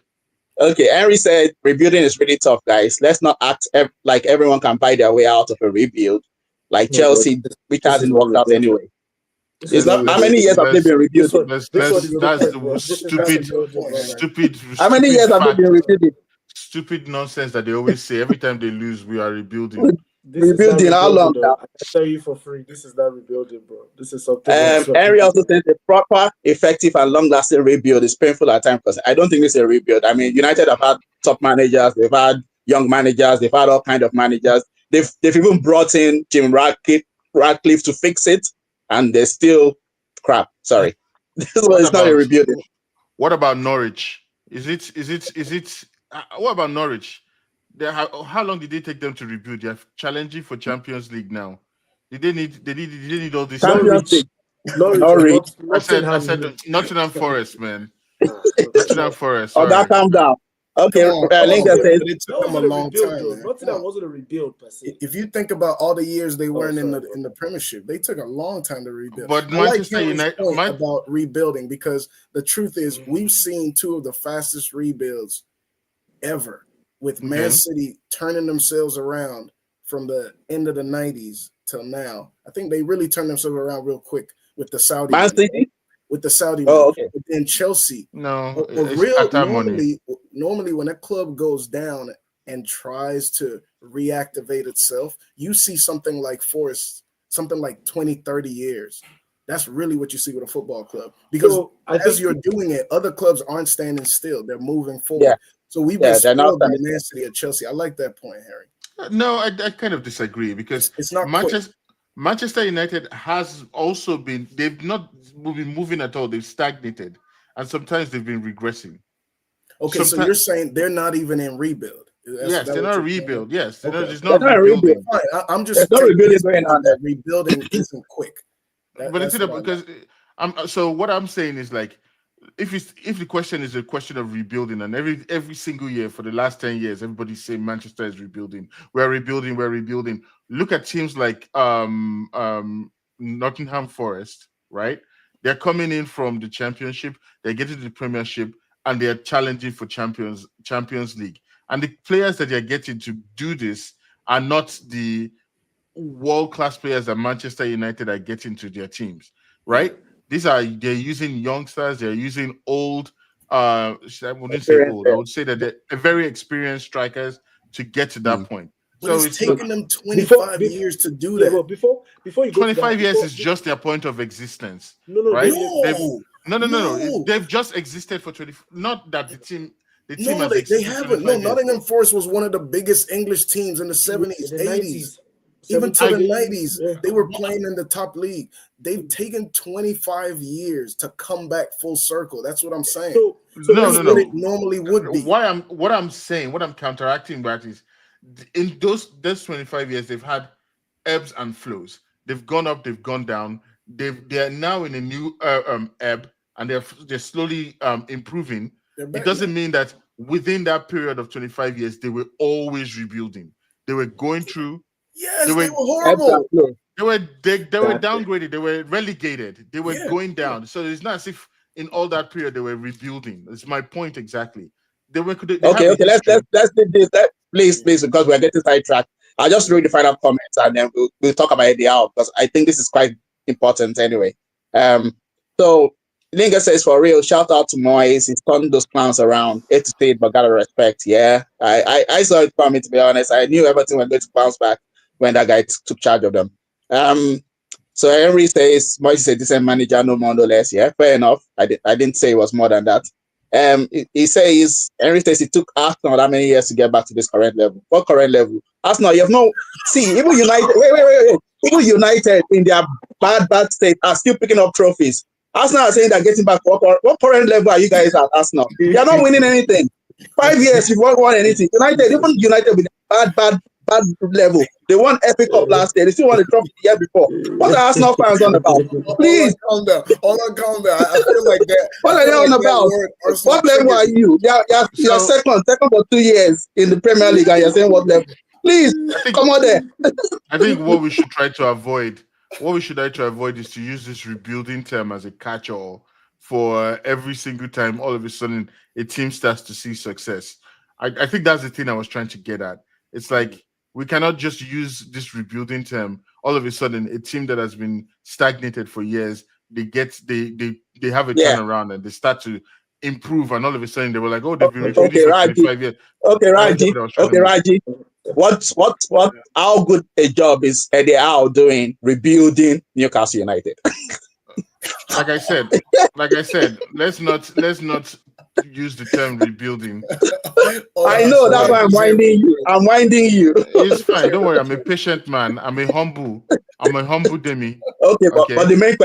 Okay, Henry said rebuilding is really tough, guys. Let's not act like everyone can buy their way out of a rebuild, like Chelsea, which hasn't worked out anyway. It's not. How many years have they been rebuilding? That's stupid. How many years have they been rebuilding? Stupid nonsense that they always say. Every time they lose, we are rebuilding. Rebuilding how long now? I tell you for free, this is not rebuilding, bro. This is something. Henry also said a proper, effective, and long-lasting rebuild is painful at times because I don't think it's a rebuild. I mean, United have had top managers, they've had young managers, they've had all kind of managers. They've even brought in Jim Radcliffe to fix it, and they're still crap. Sorry, it's not a rebuilding. What about Norwich? Is it? What about Norwich? How long did they take them to rebuild? They're challenging for Champions League now. Did they need all this? Champions League. Norwich. I said Nottingham Forest, man. Nottingham Forest. Oh, that calm down. Okay, Linda says it took them a long time. Nottingham wasn't a rebuild per se. If you think about all the years they weren't in the Premiership, they took a long time to rebuild. But Manchester United about rebuilding because the truth is we've seen two of the fastest rebuilds ever. With Man City turning themselves around from the end of the 90s till now. I think they really turned themselves around real quick with the Saudi. Man City? With the Saudi. Oh, okay. But then Chelsea. No, normally normally when a club goes down and tries to reactivate itself, you see something like Forest, something like 20, 30 years. That's really what you see with a football club. Because as you're doing it, other clubs aren't standing still. They're moving forward. Yeah. So we've been spoiled by the Man City at Chelsea. I like that point, Harry. No, I kind of disagree because it's not Manchester United has also been, they've not been moving at all. They've stagnated. And sometimes they've been regressing. Okay, so you're saying they're not even in rebuild. Yes, they're not rebuild. Yes, they're not rebuilding. Fine. I'm just not rebuilding going on that rebuilding isn't quick. But it's because so what I'm saying is like if the question is a question of rebuilding, and every single year for the last 10 years, everybody's saying Manchester is rebuilding. We're rebuilding. Look at teams like Nottingham Forest, right? They're coming in from the Championship, they're getting to the Premiership, and they're challenging for Champions League. And the players that they're getting to do this are not the world-class players that Manchester United are getting to their teams, right? They're using youngsters, they're using old, I wouldn't say old, I would say that they're very experienced strikers to get to that point. But it's taken them 25 years to do that. Yeah, before you go 25 years is just their point of existence. Right? No. They've just existed for 20. Not that the team they haven't. No, Nottingham Forest was one of the biggest English teams in the 70s, 80s. Even to the 90s, they were playing in the top league. They've taken 25 years to come back full circle. That's what I'm saying. So no. What it normally would be. What I'm counteracting that is in those 25 years, they've had ebbs and flows. They've gone up, they've gone down. They are now in a new ebb, and they're slowly improving. It doesn't mean that within that period of 25 years, they were always rebuilding. They were going through. Yes, they were horrible. They were downgraded. They were relegated. They were going down. So it's not as if in all that period they were rebuilding. It's my point exactly. Okay. Let's do this. Please, because we're getting sidetracked. I'll just read the final comments and then we'll talk about the hour because I think this is quite important anyway. So Linga says, for real, shout out to Moyes. He's turned those clowns around. Hate to say it, but gotta respect. Yeah, I saw it coming, to be honest. I knew everything was going to bounce back when that guy took charge of them. So Henry says, Moyes is a decent manager, no more, no less. Yeah, fair enough. I didn't say it was more than that. He says, Henry says it took Arsenal that many years to get back to this current level. What current level? Arsenal, you have no, see, even United, wait. Even United in their bad state are still picking up trophies. Arsenal are saying they're getting back. What current level are you guys at, Arsenal? You're not winning anything. 5 years, you've not won anything. Even United with bad level. They won FA Cup last year. They still won the trophy the year before. What are Arsenal fans on about? Please. Calm down. I feel like that. What are they on about? What level are you? You're second for 2 years in the Premier League and you're saying what level? Please, come on there. I think what we should try to avoid is to use this rebuilding term as a catch-all for every single time all of a sudden a team starts to see success. I think that's the thing I was trying to get at. It's like we cannot just use this rebuilding term. All of a sudden, a team that has been stagnated for years, they have a turnaround and they start to improve, and all of a sudden they were like, oh, they've been rebuilding for 25 years. Raji. What? How good a job is Eddie Howe doing rebuilding Newcastle United? Like I said, let's not use the term rebuilding. I know that's why I'm winding you. It's fine. Don't worry. I'm a patient man. I'm a humble demi. Okay, but the main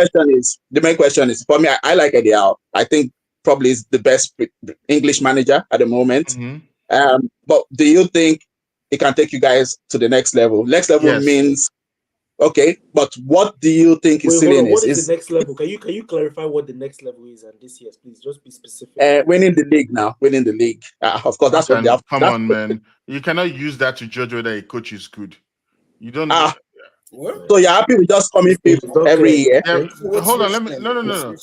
question is for me. I like Eddie Howe. I think probably is the best English manager at the moment. Mm-hmm. But do you think it can take you guys to the next level? Next level means okay, but what do you think his ceiling is? What is the next level? Can you clarify what the next level is? And this year, please, just be specific. Winning the league now. Winning the league. Of course, that's what they have. Come on, man. You cannot use that to judge whether a coach is good. You don't. So you're happy with just coming fifth every year? Hold on. No.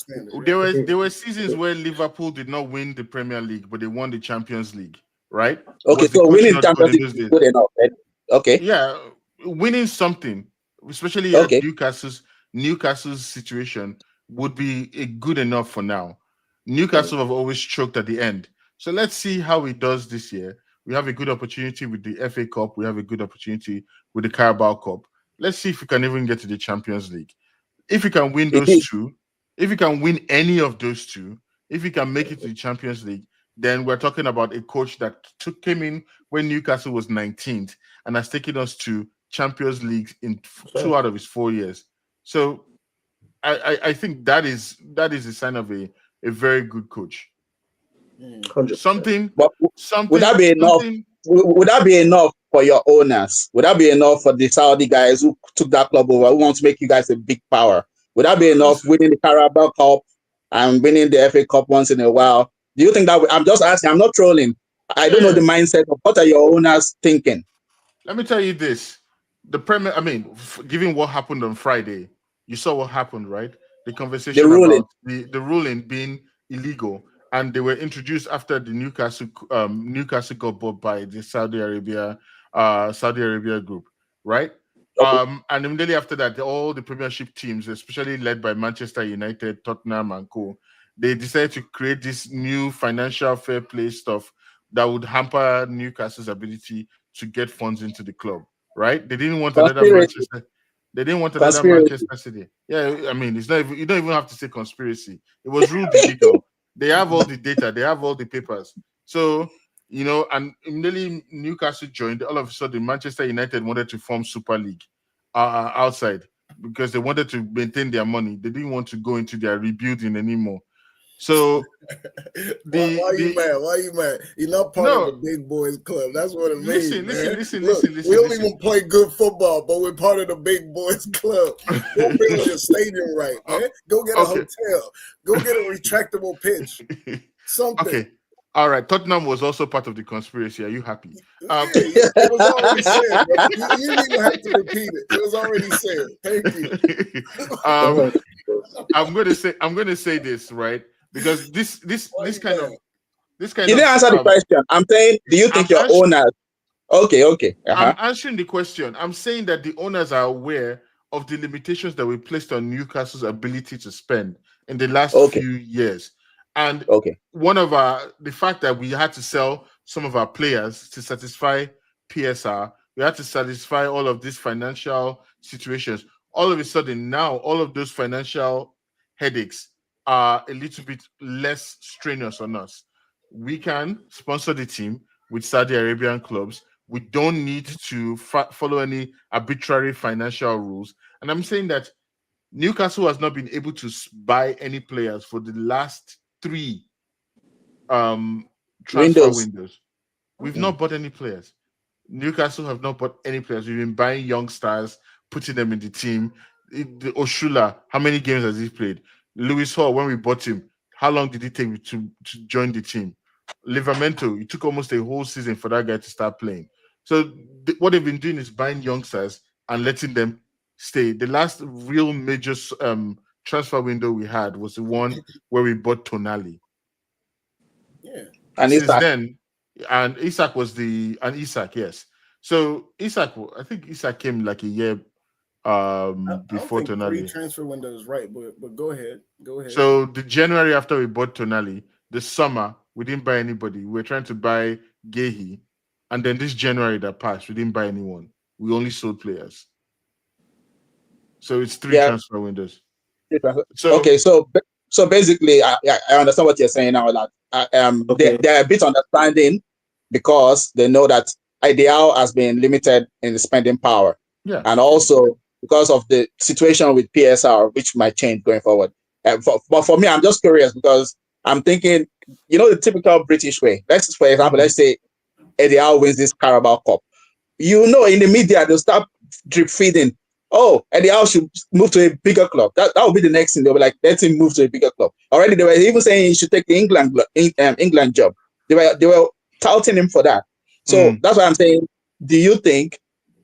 There were seasons where Liverpool did not win the Premier League, but they won the Champions League, right? Okay, so winning Champions League is good enough. Right? Okay. Yeah, winning something, especially at Newcastle's situation, would be good enough for now. Newcastle have always choked at the end. So let's see how he does this year. We have a good opportunity with the FA Cup. We have a good opportunity with the Carabao Cup. Let's see if we can even get to the Champions League. If we can win It those is. two, if we can win any of those two, if we can make it to the Champions League, then we're talking about a coach that came in when Newcastle was 19th and has taken us to Champions League in 2 out of his 4 years. So I think that is a sign of a very good coach. 100%. Something, But would that be enough? something. Would that be enough for your owners? Would that be enough for the Saudi guys who took that club over, who want to make you guys a big power? Would that be enough winning the Carabao Cup and winning the FA Cup once in a while? Do you think that? I'm just asking. I'm not trolling. I don't know the mindset of what are your owners thinking. Let me tell you this: the Premier. I mean, given what happened on Friday, you saw what happened, right? The conversation about the ruling being illegal, and they were introduced after the Newcastle got bought by the Saudi Arabia group, right? Okay. And immediately after that, all the Premiership teams, especially led by Manchester United, Tottenham, and co, they decided to create this new financial fair play stuff that would hamper Newcastle's ability to get funds into the club, right? They didn't want another Conspiracy. Manchester. They didn't want another Conspiracy. Manchester City. Yeah, I mean, it's not even, you don't even have to say conspiracy. It was ruled illegal. They have all the data. They have all the papers. So, and immediately Newcastle joined. All of a sudden, Manchester United wanted to form Super League outside because they wanted to maintain their money. They didn't want to go into their rebuilding anymore. So why are you mad? Why are you mad? You're not part of the big boys club. That's what it means. Listen. We don't even play good football, but we're part of the big boys club. Go build your stadium right, man. Go get a hotel. Go get a retractable pitch. Something. Okay. All right. Tottenham was also part of the conspiracy. Are you happy? It was already said. You didn't even have to repeat it. It was already said. Thank you. I'm going to say this, right? Because this kind of you didn't answer the question. I'm saying, do you think your owners? Okay. I'm answering the question. I'm saying that the owners are aware of the limitations that we placed on Newcastle's ability to spend in the last few years, and the fact that we had to sell some of our players to satisfy PSR, we had to satisfy all of these financial situations. All of a sudden, now all of those financial headaches are a little bit less strenuous on us. We can sponsor the team with Saudi Arabian clubs. We don't need to follow any arbitrary financial rules. And I'm saying that Newcastle has not been able to buy any players for the last 3 transfer windows. We've not bought any players. Newcastle have not bought any players. We've been buying young stars, putting them in the team. The Oshula, how many games has he played? Lewis Hall, when we bought him, how long did it take to join the team? Livramento, it took almost a whole season for that guy to start playing. So what they've been doing is buying youngsters and letting them stay. The last real major transfer window we had was the one where we bought Tonali. Yeah. And since then, and Isak was Isak, yes. So Isak, I think Isak came like a year before Tonali. 3 transfer windows, right? But go ahead. So the January after we bought Tonali, the summer we didn't buy anybody. We were trying to buy Gehi, and then this January that passed, we didn't buy anyone. We only sold players. So it's 3 transfer windows. So basically, I understand what you're saying now. That they're a bit understanding because they know that Ideal has been limited in the spending power. Yeah, and also because of the situation with PSR, which might change going forward. But for me, I'm just curious because I'm thinking, the typical British way. For example, let's say Eddie Howe wins this Carabao Cup. In the media, they'll start drip feeding. Oh, Eddie Howe should move to a bigger club. That will be the next thing. They'll be like, let him move to a bigger club. Already, they were even saying he should take the England job. They were touting him for that. So that's why I'm saying, do you think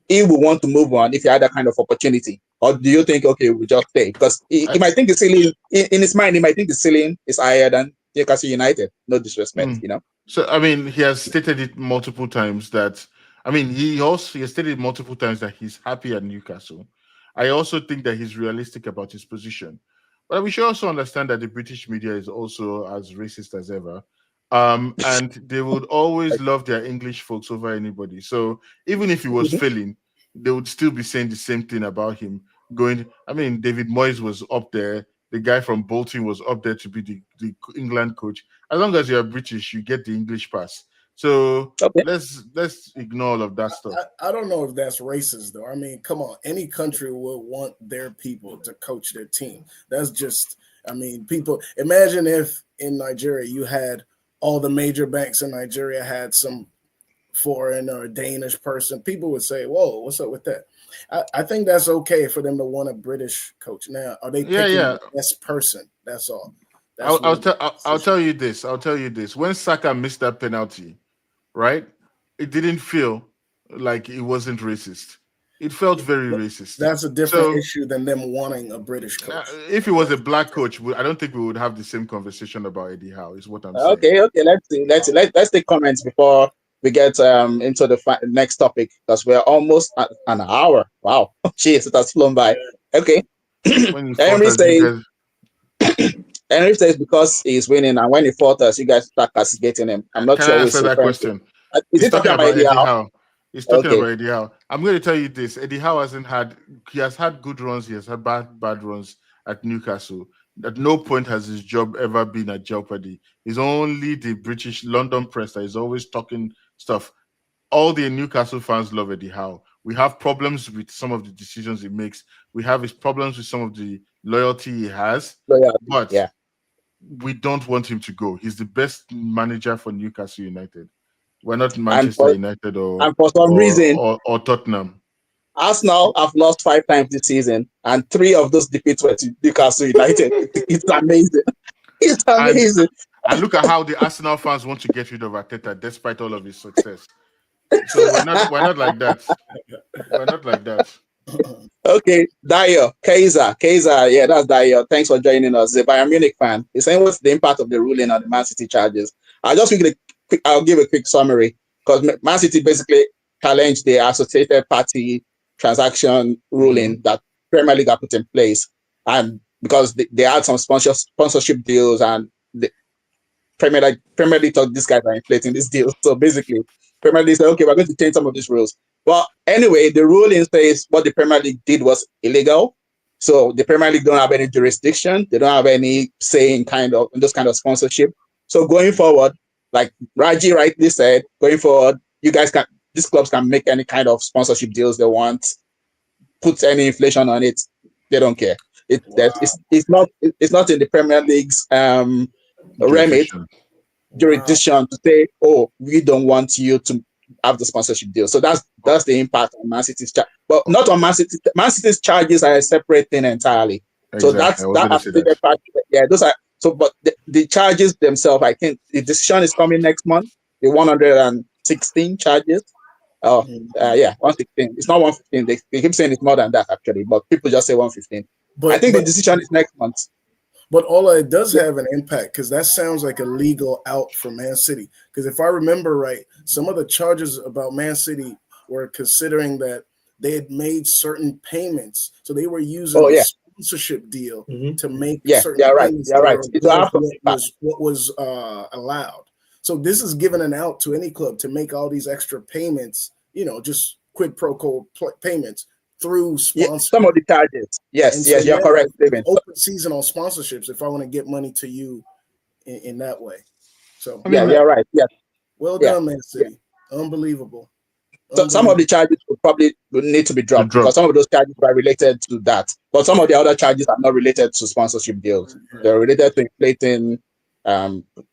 he will want to move on if he had that kind of opportunity? Or do you think, okay, we'll just stay? Because he might think the ceiling, in his mind, he might think the ceiling is higher than Newcastle United. No disrespect, So, I mean, he has stated it multiple times that, he has stated multiple times that he's happy at Newcastle. I also think that he's realistic about his position. But we should also understand that the British media is also as racist as ever. And they would always love their English folks over anybody. So even if he was failing, they would still be saying the same thing about him. David Moyes was up there. The guy from Bolton was up there to be the England coach. As long as you're British, you get the English pass. So let's ignore all of that stuff. I don't know if that's racist though. I mean, come on, any country would want their people to coach their team. That's just, people. Imagine if in Nigeria you had all the major banks in Nigeria had some foreign or Danish person. People would say, "Whoa, what's up with that?" I think that's okay for them to want a British coach. Now, are they picking the best person? That's all. I'll tell you this. When Saka missed that penalty, right? It didn't feel like it wasn't racist. It felt very racist. That's a different issue than them wanting a British coach. If it was a black coach, I don't think we would have the same conversation about Eddie Howe. Is what I'm saying. Okay. Let's take comments before we get into the next topic, because we're almost at an hour. Wow, jeez, it has flown by. Okay. Henry says because he's winning, and when he fought us, you guys start castigating him. I'm not sure. Can I answer that question? Is he talking about Eddie Howe? He's talking about Eddie Howe. I'm going to tell you this: Eddie Howe he has had good runs, he has had bad runs at Newcastle. At no point has his job ever been at jeopardy. It's only the British London press that is always talking stuff. All the Newcastle fans love Eddie Howe. We have problems with some of the decisions he makes. We have his problems with some of the loyalty he has. But we don't want him to go. He's the best manager for Newcastle United. We're not Manchester United or for some reason or Tottenham. Arsenal have lost 5 times this season, and 3 of those defeats were to Newcastle United. It's amazing. It's amazing. And look at how the Arsenal fans want to get rid of Arteta despite all of his success. So we're not like that. We're not like that. Okay, Dio, Kaiser, yeah, that's Dio. Thanks for joining us. The Bayern Munich fan. He's saying what's the impact of the ruling on the Man City charges? I'll give a quick summary, because Man City basically challenged the associated party transaction ruling that Premier League got put in place, and because they had some sponsorship deals, and the Premier League thought these guys are inflating these deals. So basically, Premier League said, okay, we're going to change some of these rules. Well, anyway, the ruling says what the Premier League did was illegal. So the Premier League don't have any jurisdiction. They don't have any say in those kind of sponsorship. So going forward, like Raji rightly said, going forward, these clubs can make any kind of sponsorship deals they want, put any inflation on it. They don't care. It's not in the Premier League's remit jurisdiction to say, oh, we don't want you to have the sponsorship deal. So that's the impact on Man City's charge, but not on Man City. Man City's charges are a separate thing entirely. Exactly. So that's part. Yeah, those are. So, but the charges themselves, I think the decision is coming next month. The 116 charges. 116. It's not 115. They keep saying it's more than that actually, but people just say 115. But I think the decision is next month. But it does have an impact, because that sounds like a legal out for Man City. Because if I remember right, some of the charges about Man City were considering that they had made certain payments. So they were using a sponsorship deal to make certain payments. Yeah, right. What was allowed. So this is giving an out to any club to make all these extra payments, just quid pro quo payments through sponsors. Some of the charges. Yes, you're correct. Open season on sponsorships if I want to get money to you in that way. So you're right. Yeah. Well done, Man City. Unbelievable. So some of the charges would need to be dropped because some of those charges are related to that. But some of the other charges are not related to sponsorship deals. They're related to inflating,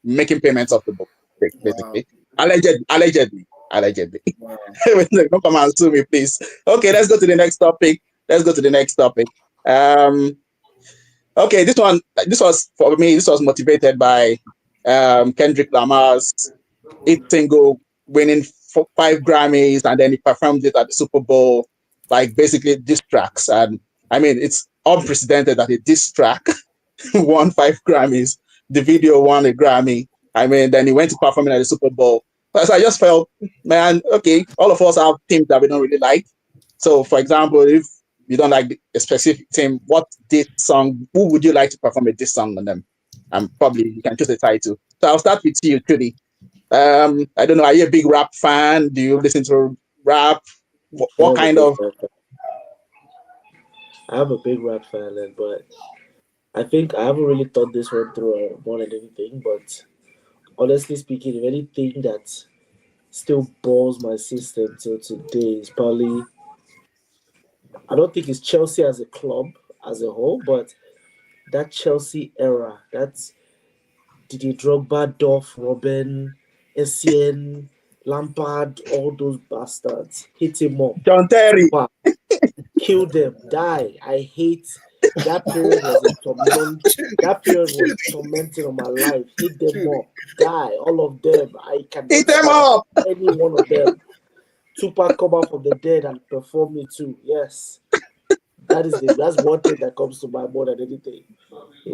making payments off the book, basically. Wow. Allegedly. Wow. Don't come and sue me, please. Okay, let's go to the next topic. Okay, this was motivated by Kendrick Lamar's hit single winning 5 Grammys, and then he performed it at the Super Bowl, like basically diss tracks. And I mean, it's unprecedented that a diss track won 5 Grammys. The video won a Grammy. I mean, then he went to perform it at the Super Bowl. So I just felt, man, okay, all of us have teams that we don't really like. So, for example, if you don't like a specific team, who would you like to perform a diss song on them? And probably you can choose a title. So So I'll start with you, Trudy. I don't know. Are you a big rap fan? Do you listen to rap? What kind of? I am a big rap fan, but I think I haven't really thought this one through more than anything. But honestly speaking, if anything that still balls my system till today is probably, I don't think it's Chelsea as a club as a whole, but that Chelsea era, that's Didier Drogba, Duff, Robin, Essien, Lampard, all those bastards. Hit him up. John Terry. Tupac, kill them, die. I hate that period was a torment. That period was tormenting on my life. Hit them up, die. All of them. I can Hit them up. Any one of them. Tupac come out from the dead and perform me too. Yes. That's one thing that comes to mind more than anything.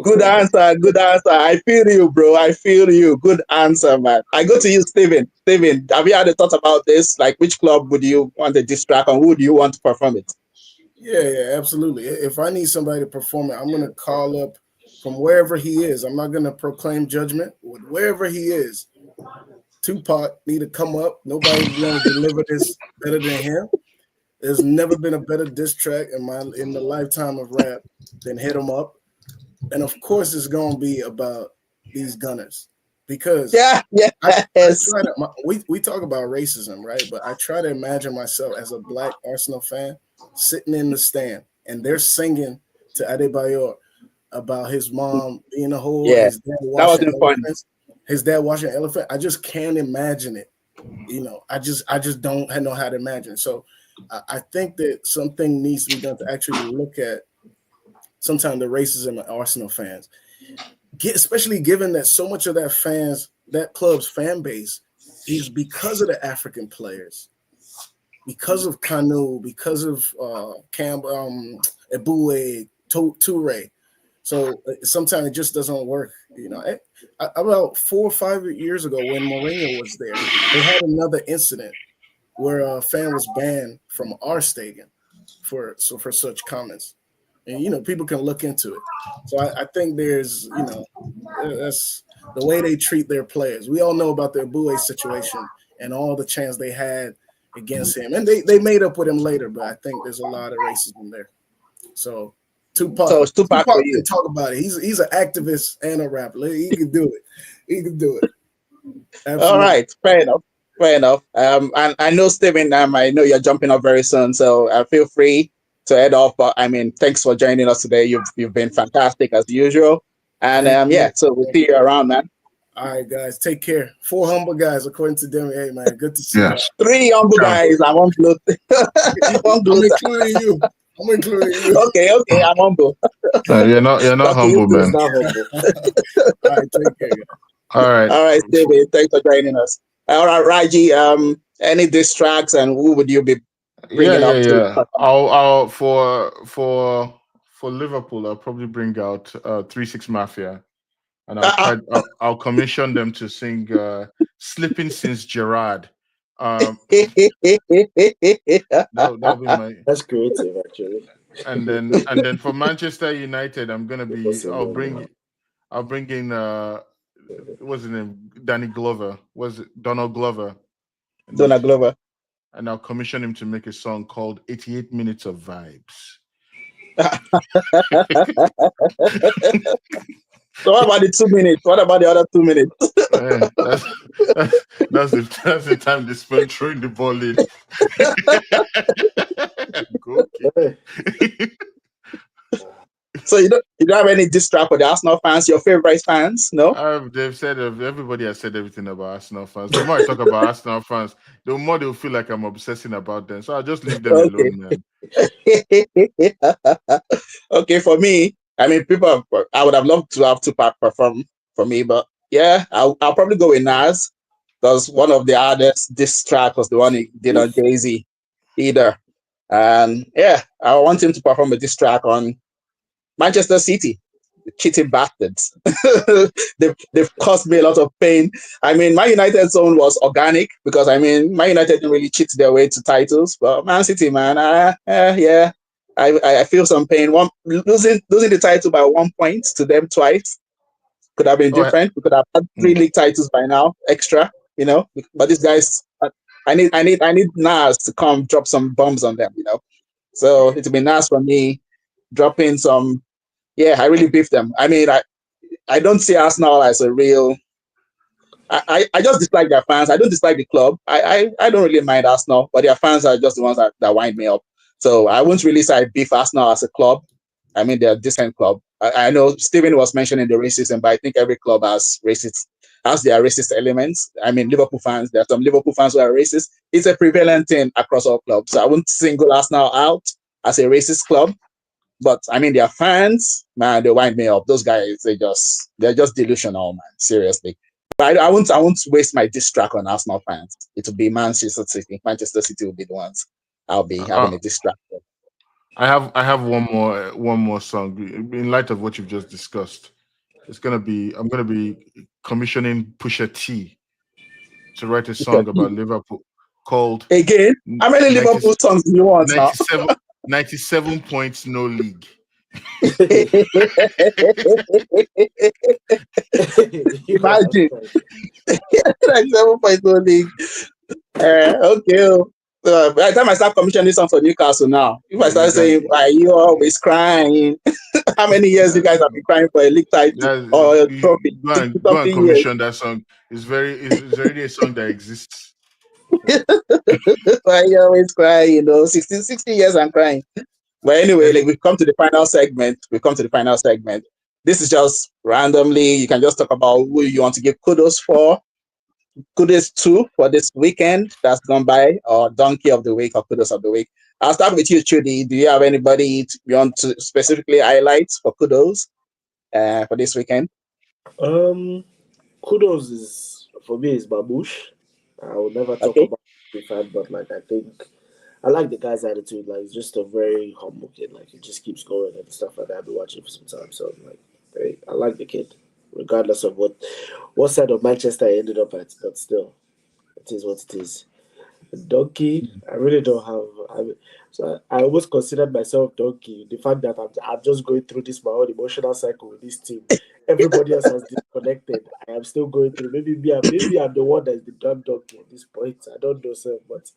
Good answer. Good answer. I feel you, bro. I feel you. Good answer, man. I go to you, Steven. Steven, have you had a thought about this? Like, which club would you want to distract on? Who do you want to perform it? Yeah, absolutely. If I need somebody to perform it, I'm going to call up from wherever he is. I'm not going to proclaim judgment. Wherever he is, Tupac need to come up. Nobody's going to deliver this better than him. There's never been a better diss track in the lifetime of rap than Hit 'Em Up. And of course, it's going to be about these Gunners because we talk about racism, right? But I try to imagine myself as a Black Arsenal fan sitting in the stand and they're singing to Adebayor about his mom being a whore. Yeah, his dad washing elephants. His dad washing an elephant. I just can't imagine it. I just don't know how to imagine. So I think that something needs to be done to actually look at sometimes the racism of Arsenal fans, especially given that so much of that club's fan base is because of the African players, because of Kanu, because of Campbell, Eboué, Toure. So sometimes it just doesn't work. About 4 or 5 years ago when Mourinho was there, they had another incident where a fan was banned from our stadium for such comments. And people can look into it. So I think there's that's the way they treat their players. We all know about the Eboué situation and all the chance they had against him, and they made up with him later. But I think there's a lot of racism there. So Tupac can talk about it. He's an activist and a rapper. He can do it. He can do it. Absolutely. All right, fair enough. And I know, Steven, I know you're jumping up very soon, so feel free to head off. But thanks for joining us today. You've been fantastic as usual. And so we'll see you around, man. All right, guys, take care. 4 humble guys, according to them. Hey, man, good to see you. 3 humble guys. I won't blow. I'm including you. Okay, I'm humble. You're not humble, man. All right, take care. All right, Steven, thanks for joining us. All right, Raji, any diss tracks and who would you be bringing up to? I'll for Liverpool, I'll probably bring out 3-6 Mafia, and I'll commission them to sing "Slipping Since Gerrard." That'll be my. That's creative, actually. And then for Manchester United, I'll bring in what's his name? Danny Glover. Was it Donald Glover? Donald Glover. And I'll commission him to make a song called 88 Minutes of Vibes. So what about the 2 minutes? What about the other 2 minutes? That's the time they spend throwing the ball in. Okay. So you don't have any diss track for the Arsenal fans, your favorite fans? No? They've said everybody has said everything about Arsenal fans. The more I talk about Arsenal fans, the more they'll feel like I'm obsessing about them. So I'll just leave them alone, man. Okay, for me, I would have loved to have Tupac perform for me, but yeah, I'll probably go with Nas, because one of the hardest diss track was the one he did on Jay-Z either. And yeah, I want him to perform a diss track on Manchester City, the cheating bastards. they've caused me a lot of pain. Man United's own was organic because Man United didn't really cheat their way to titles, but Man City, man, I feel some pain. Losing the title by 1 point to them twice. Could have been Oh, different. We could have had 3 league titles by now, extra, But these guys, I need Nas to come drop some bombs on them. So it'll be Nas for me dropping some. Yeah, I really beef them. I mean, I don't see Arsenal as a real. I just dislike their fans. I don't dislike the club. I don't really mind Arsenal, but their fans are just the ones that wind me up. So I won't really say I beef Arsenal as a club. I mean, they're a decent club. I know Stephen was mentioning the racism, but I think every club has their racist elements. I mean, Liverpool fans, there are some Liverpool fans who are racist. It's a prevalent thing across all clubs. So I won't single Arsenal out as a racist club. But I mean, their fans, man, they wind me up. Those guys, they're just delusional, man. Seriously. But I won't waste my diss track on Arsenal fans. It will be Manchester City. Manchester City will be the ones I'll be having a diss track for. I have one more song in light of what you've just discussed. I'm gonna be commissioning Pusha T to write a song about Liverpool called Again. How many Liverpool songs do you want now? 97 points, no league. Imagine 97 points, no league. Okay. By the time I start commissioning songs for Newcastle now, if I start saying, "Why you always crying?" How many years you guys have been crying for a league title or a trophy? Go and commission that song. It's already a song that exists. Why you always crying? 60 years I'm crying. But anyway, we've come to the final segment. This is just randomly. You can just talk about who you want to give kudos to for this weekend that's gone by, or Donkey of the Week or Kudos of the Week. I'll start with you, Chudi. Do you have anybody you want to specifically highlight for kudos for this weekend? Kudos is for me is Babouche. I will never talk about the fan, but I think I like the guy's attitude. Like, he's just a very humble kid. Like, he just keeps going and stuff like that. I've been watching for some time, so I like the kid, regardless of what side of Manchester I ended up at. But still, it is what it is. Donkey, I really don't have. I always considered myself Donkey. The fact that I'm just going through my own emotional cycle with this team. Everybody else has disconnected. I am still going through. Maybe I'm the one that's the damn Donkey at this point. I don't know, sir, but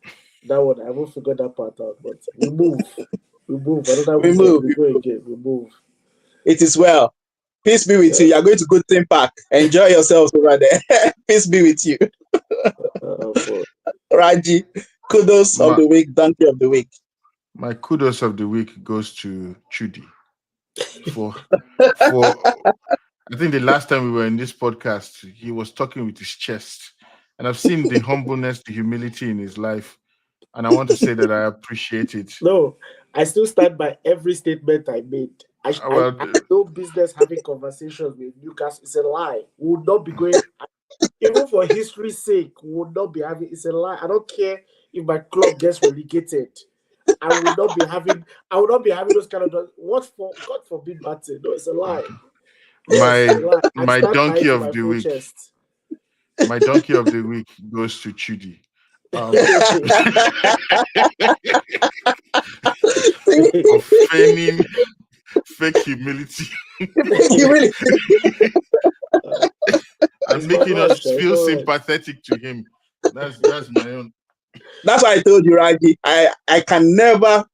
that one I haven't figured that part out. But we move. Another we move. We go again. We move. It is well. Peace be with you. You're going to Good Thing Park. Enjoy yourselves over there. Peace be with you. Raji, kudos of the week, Donkey of the week. My kudos of the week goes to Chudi for I think the last time we were in this podcast, he was talking with his chest, and I've seen the humbleness, the humility in his life, and I want to say that I appreciate it. No, I still stand by every statement I made. I have no business having conversations with Newcastle. It's a lie. We would not be going, even for history's sake, we would not be having. It's a lie. I don't care if my club gets relegated. I will not be having those kind of. What for? God forbid, but no, it's a lie. My donkey of the week. My donkey of the week goes to Chudi. Of feigning fake humility and making us feel sympathetic to him. That's my own. That's why I told you, Raji. I can never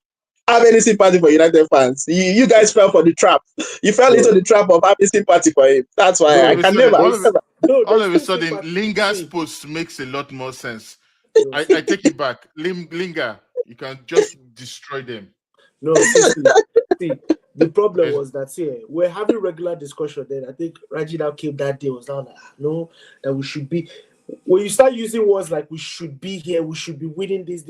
have any sympathy for United fans. You guys fell for the trap. You fell into the trap of having sympathy for him. That's why I can never. All of a sudden, Linger's post makes a lot more sense. I take it back. Linger, you can just destroy them. No, see, the problem was that we're having regular discussion. Then I think Raji now came that day, was now like, no, that we should be. When you start using words like we should be here, we should be winning this,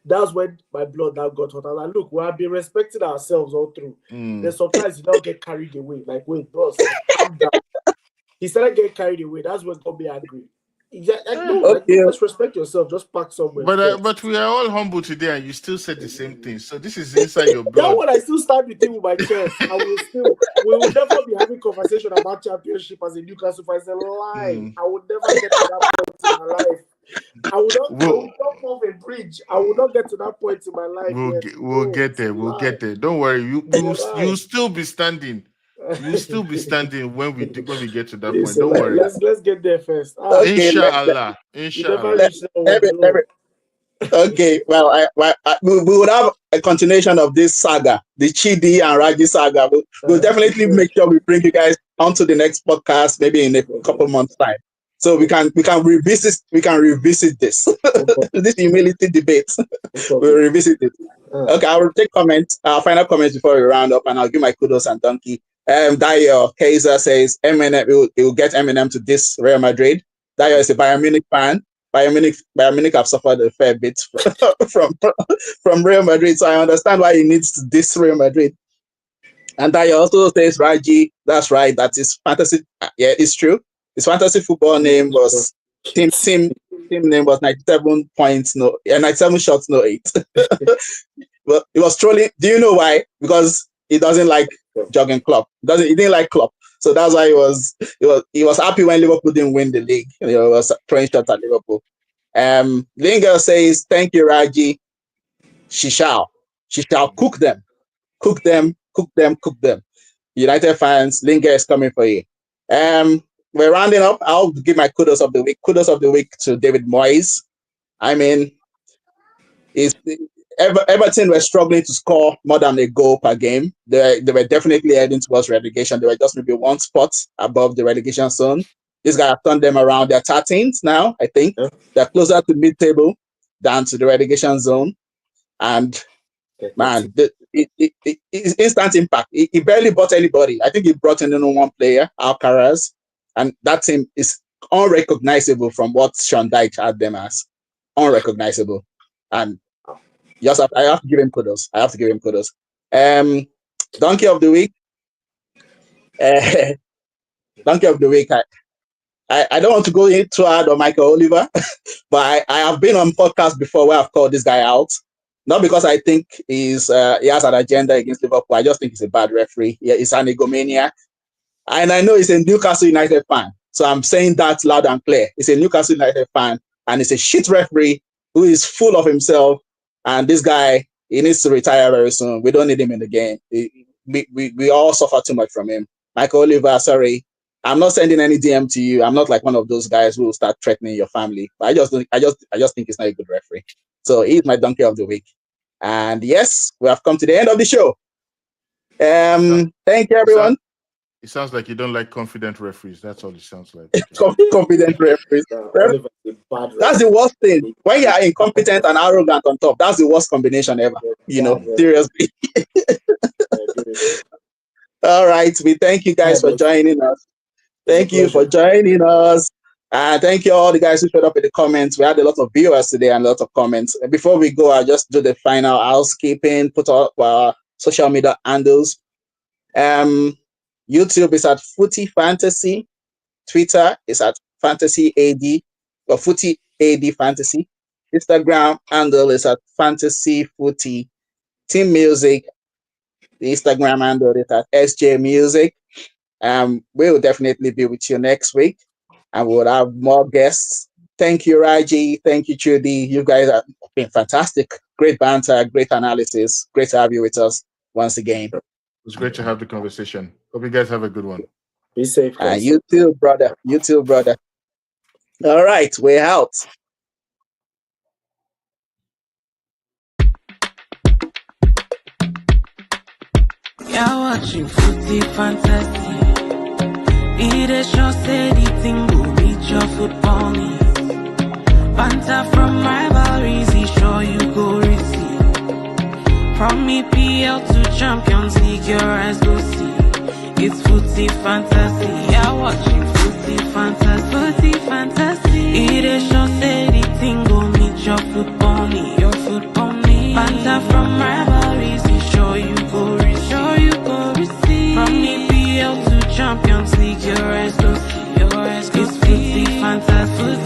that's when my blood now got hot. I was like, look, we have been respecting ourselves all through. Then sometimes you don't get carried away. Like, wait, bros, calm down. He started getting carried away. That's what got me angry. Let's respect yourself. Just park somewhere. But we are all humble today, and you still said the same thing. So this is inside your blood. That one I still stand with him with my chest. We will never be having conversation about championship as a Newcastle fan. It's a lie. I would never get to that point in my life. I will not jump off a bridge. I will not get to that point in my life. We'll get there. Don't worry. You'll still be standing. You'll still be standing when we get to that point. So Don't worry. let's get there first. Okay, Inshallah. You never Inshallah. reach that one. No. okay. Well, we would have a continuation of this saga, the Chidi and Raji saga. We'll definitely make sure we bring you guys onto the next podcast, maybe in a couple months' time. So we can revisit this this humility debate. We'll revisit it. Okay, I will take comments, final comments before we round up, and I'll give my kudos and donkey. Dio Kaiser says Eminem will get Eminem to this Real Madrid. Dio is a Bayern Munich fan. Bayern Munich have suffered a fair bit from Real Madrid, so I understand why he needs to diss Real Madrid. And Dio also says Raji, that's right, that is fantasy. Yeah, it's true. His fantasy football name was team name was 97 points, 97 shots, no 8. But it was trolling. Do you know why? Because he doesn't like Jurgen Klopp. He didn't like Klopp. So that's why he was happy when Liverpool didn't win the league. He was throwing shots at Liverpool. Linger says, thank you, Raji. She shall cook them. Cook them. United fans, Linger is coming for you. We're rounding up. I'll give my kudos of the week. Kudos of the week to David Moyes. I mean, Everton were struggling to score more than a goal per game. They were definitely heading towards relegation. They were just maybe one spot above the relegation zone. This guy has turned them around. They're 13th now, I think. Yeah. They're closer to mid-table than to the relegation zone. And man, it's instant impact. He barely bought anybody. I think he brought in only one player, Alcaraz. And that team is unrecognizable from what Sean Dyche had them as. Unrecognizable. And I have to give him kudos. Donkey of the week. Donkey of the week. I don't want to go in too hard on Michael Oliver, but I have been on podcasts before where I've called this guy out. Not because I think he has an agenda against Liverpool. I just think he's a bad referee. He's an egomaniac. And I know he's a Newcastle United fan. So I'm saying that loud and clear. He's a Newcastle United fan and he's a shit referee who is full of himself. And this guy, he needs to retire very soon. We don't need him in the game. We all suffer too much from him. Michael Oliver, sorry. I'm not sending any DM to you. I'm not like one of those guys who will start threatening your family. But I just think he's not a good referee. So he's my donkey of the week. And yes, we have come to the end of the show. Thank you, everyone. It sounds like you don't like confident referees. That's all it sounds like. Confident referees. That's the worst thing. When you are incompetent and arrogant on top, that's the worst combination ever. Seriously. All right. We thank you guys for joining us. Thank you for joining us. And thank you all the guys who showed up in the comments. We had a lot of viewers today and a lot of comments. Before we go, I'll just do the final housekeeping, put up our social media handles. YouTube is at Footy Fantasy. Twitter is at Fantasy AD or Footy AD Fantasy. Instagram handle is at Fantasy Footy. Team Music, the Instagram handle is at SJ Music. We will definitely be with you next week and we'll have more guests. Thank you, Raji. Thank you, Trudy. You guys have been fantastic. Great banter, great analysis. Great to have you with us once again. It was great to have the conversation. Hope you guys have a good one. Be safe, guys. You too, brother. All right, we're out. You're watching Footy Fantasy. It is your steady thing, go meet your football needs. Banter from rivalries, sure you go receive. From EPL to Champions League, your eyes go see. It's Footy Fantasy. You're watching Footy Fantasy. It is your steady thing, go meet your football need. Banter from rivalries, sure you go receive. From EPL to Champions League, your eyes go see. It's Footy Fantasy.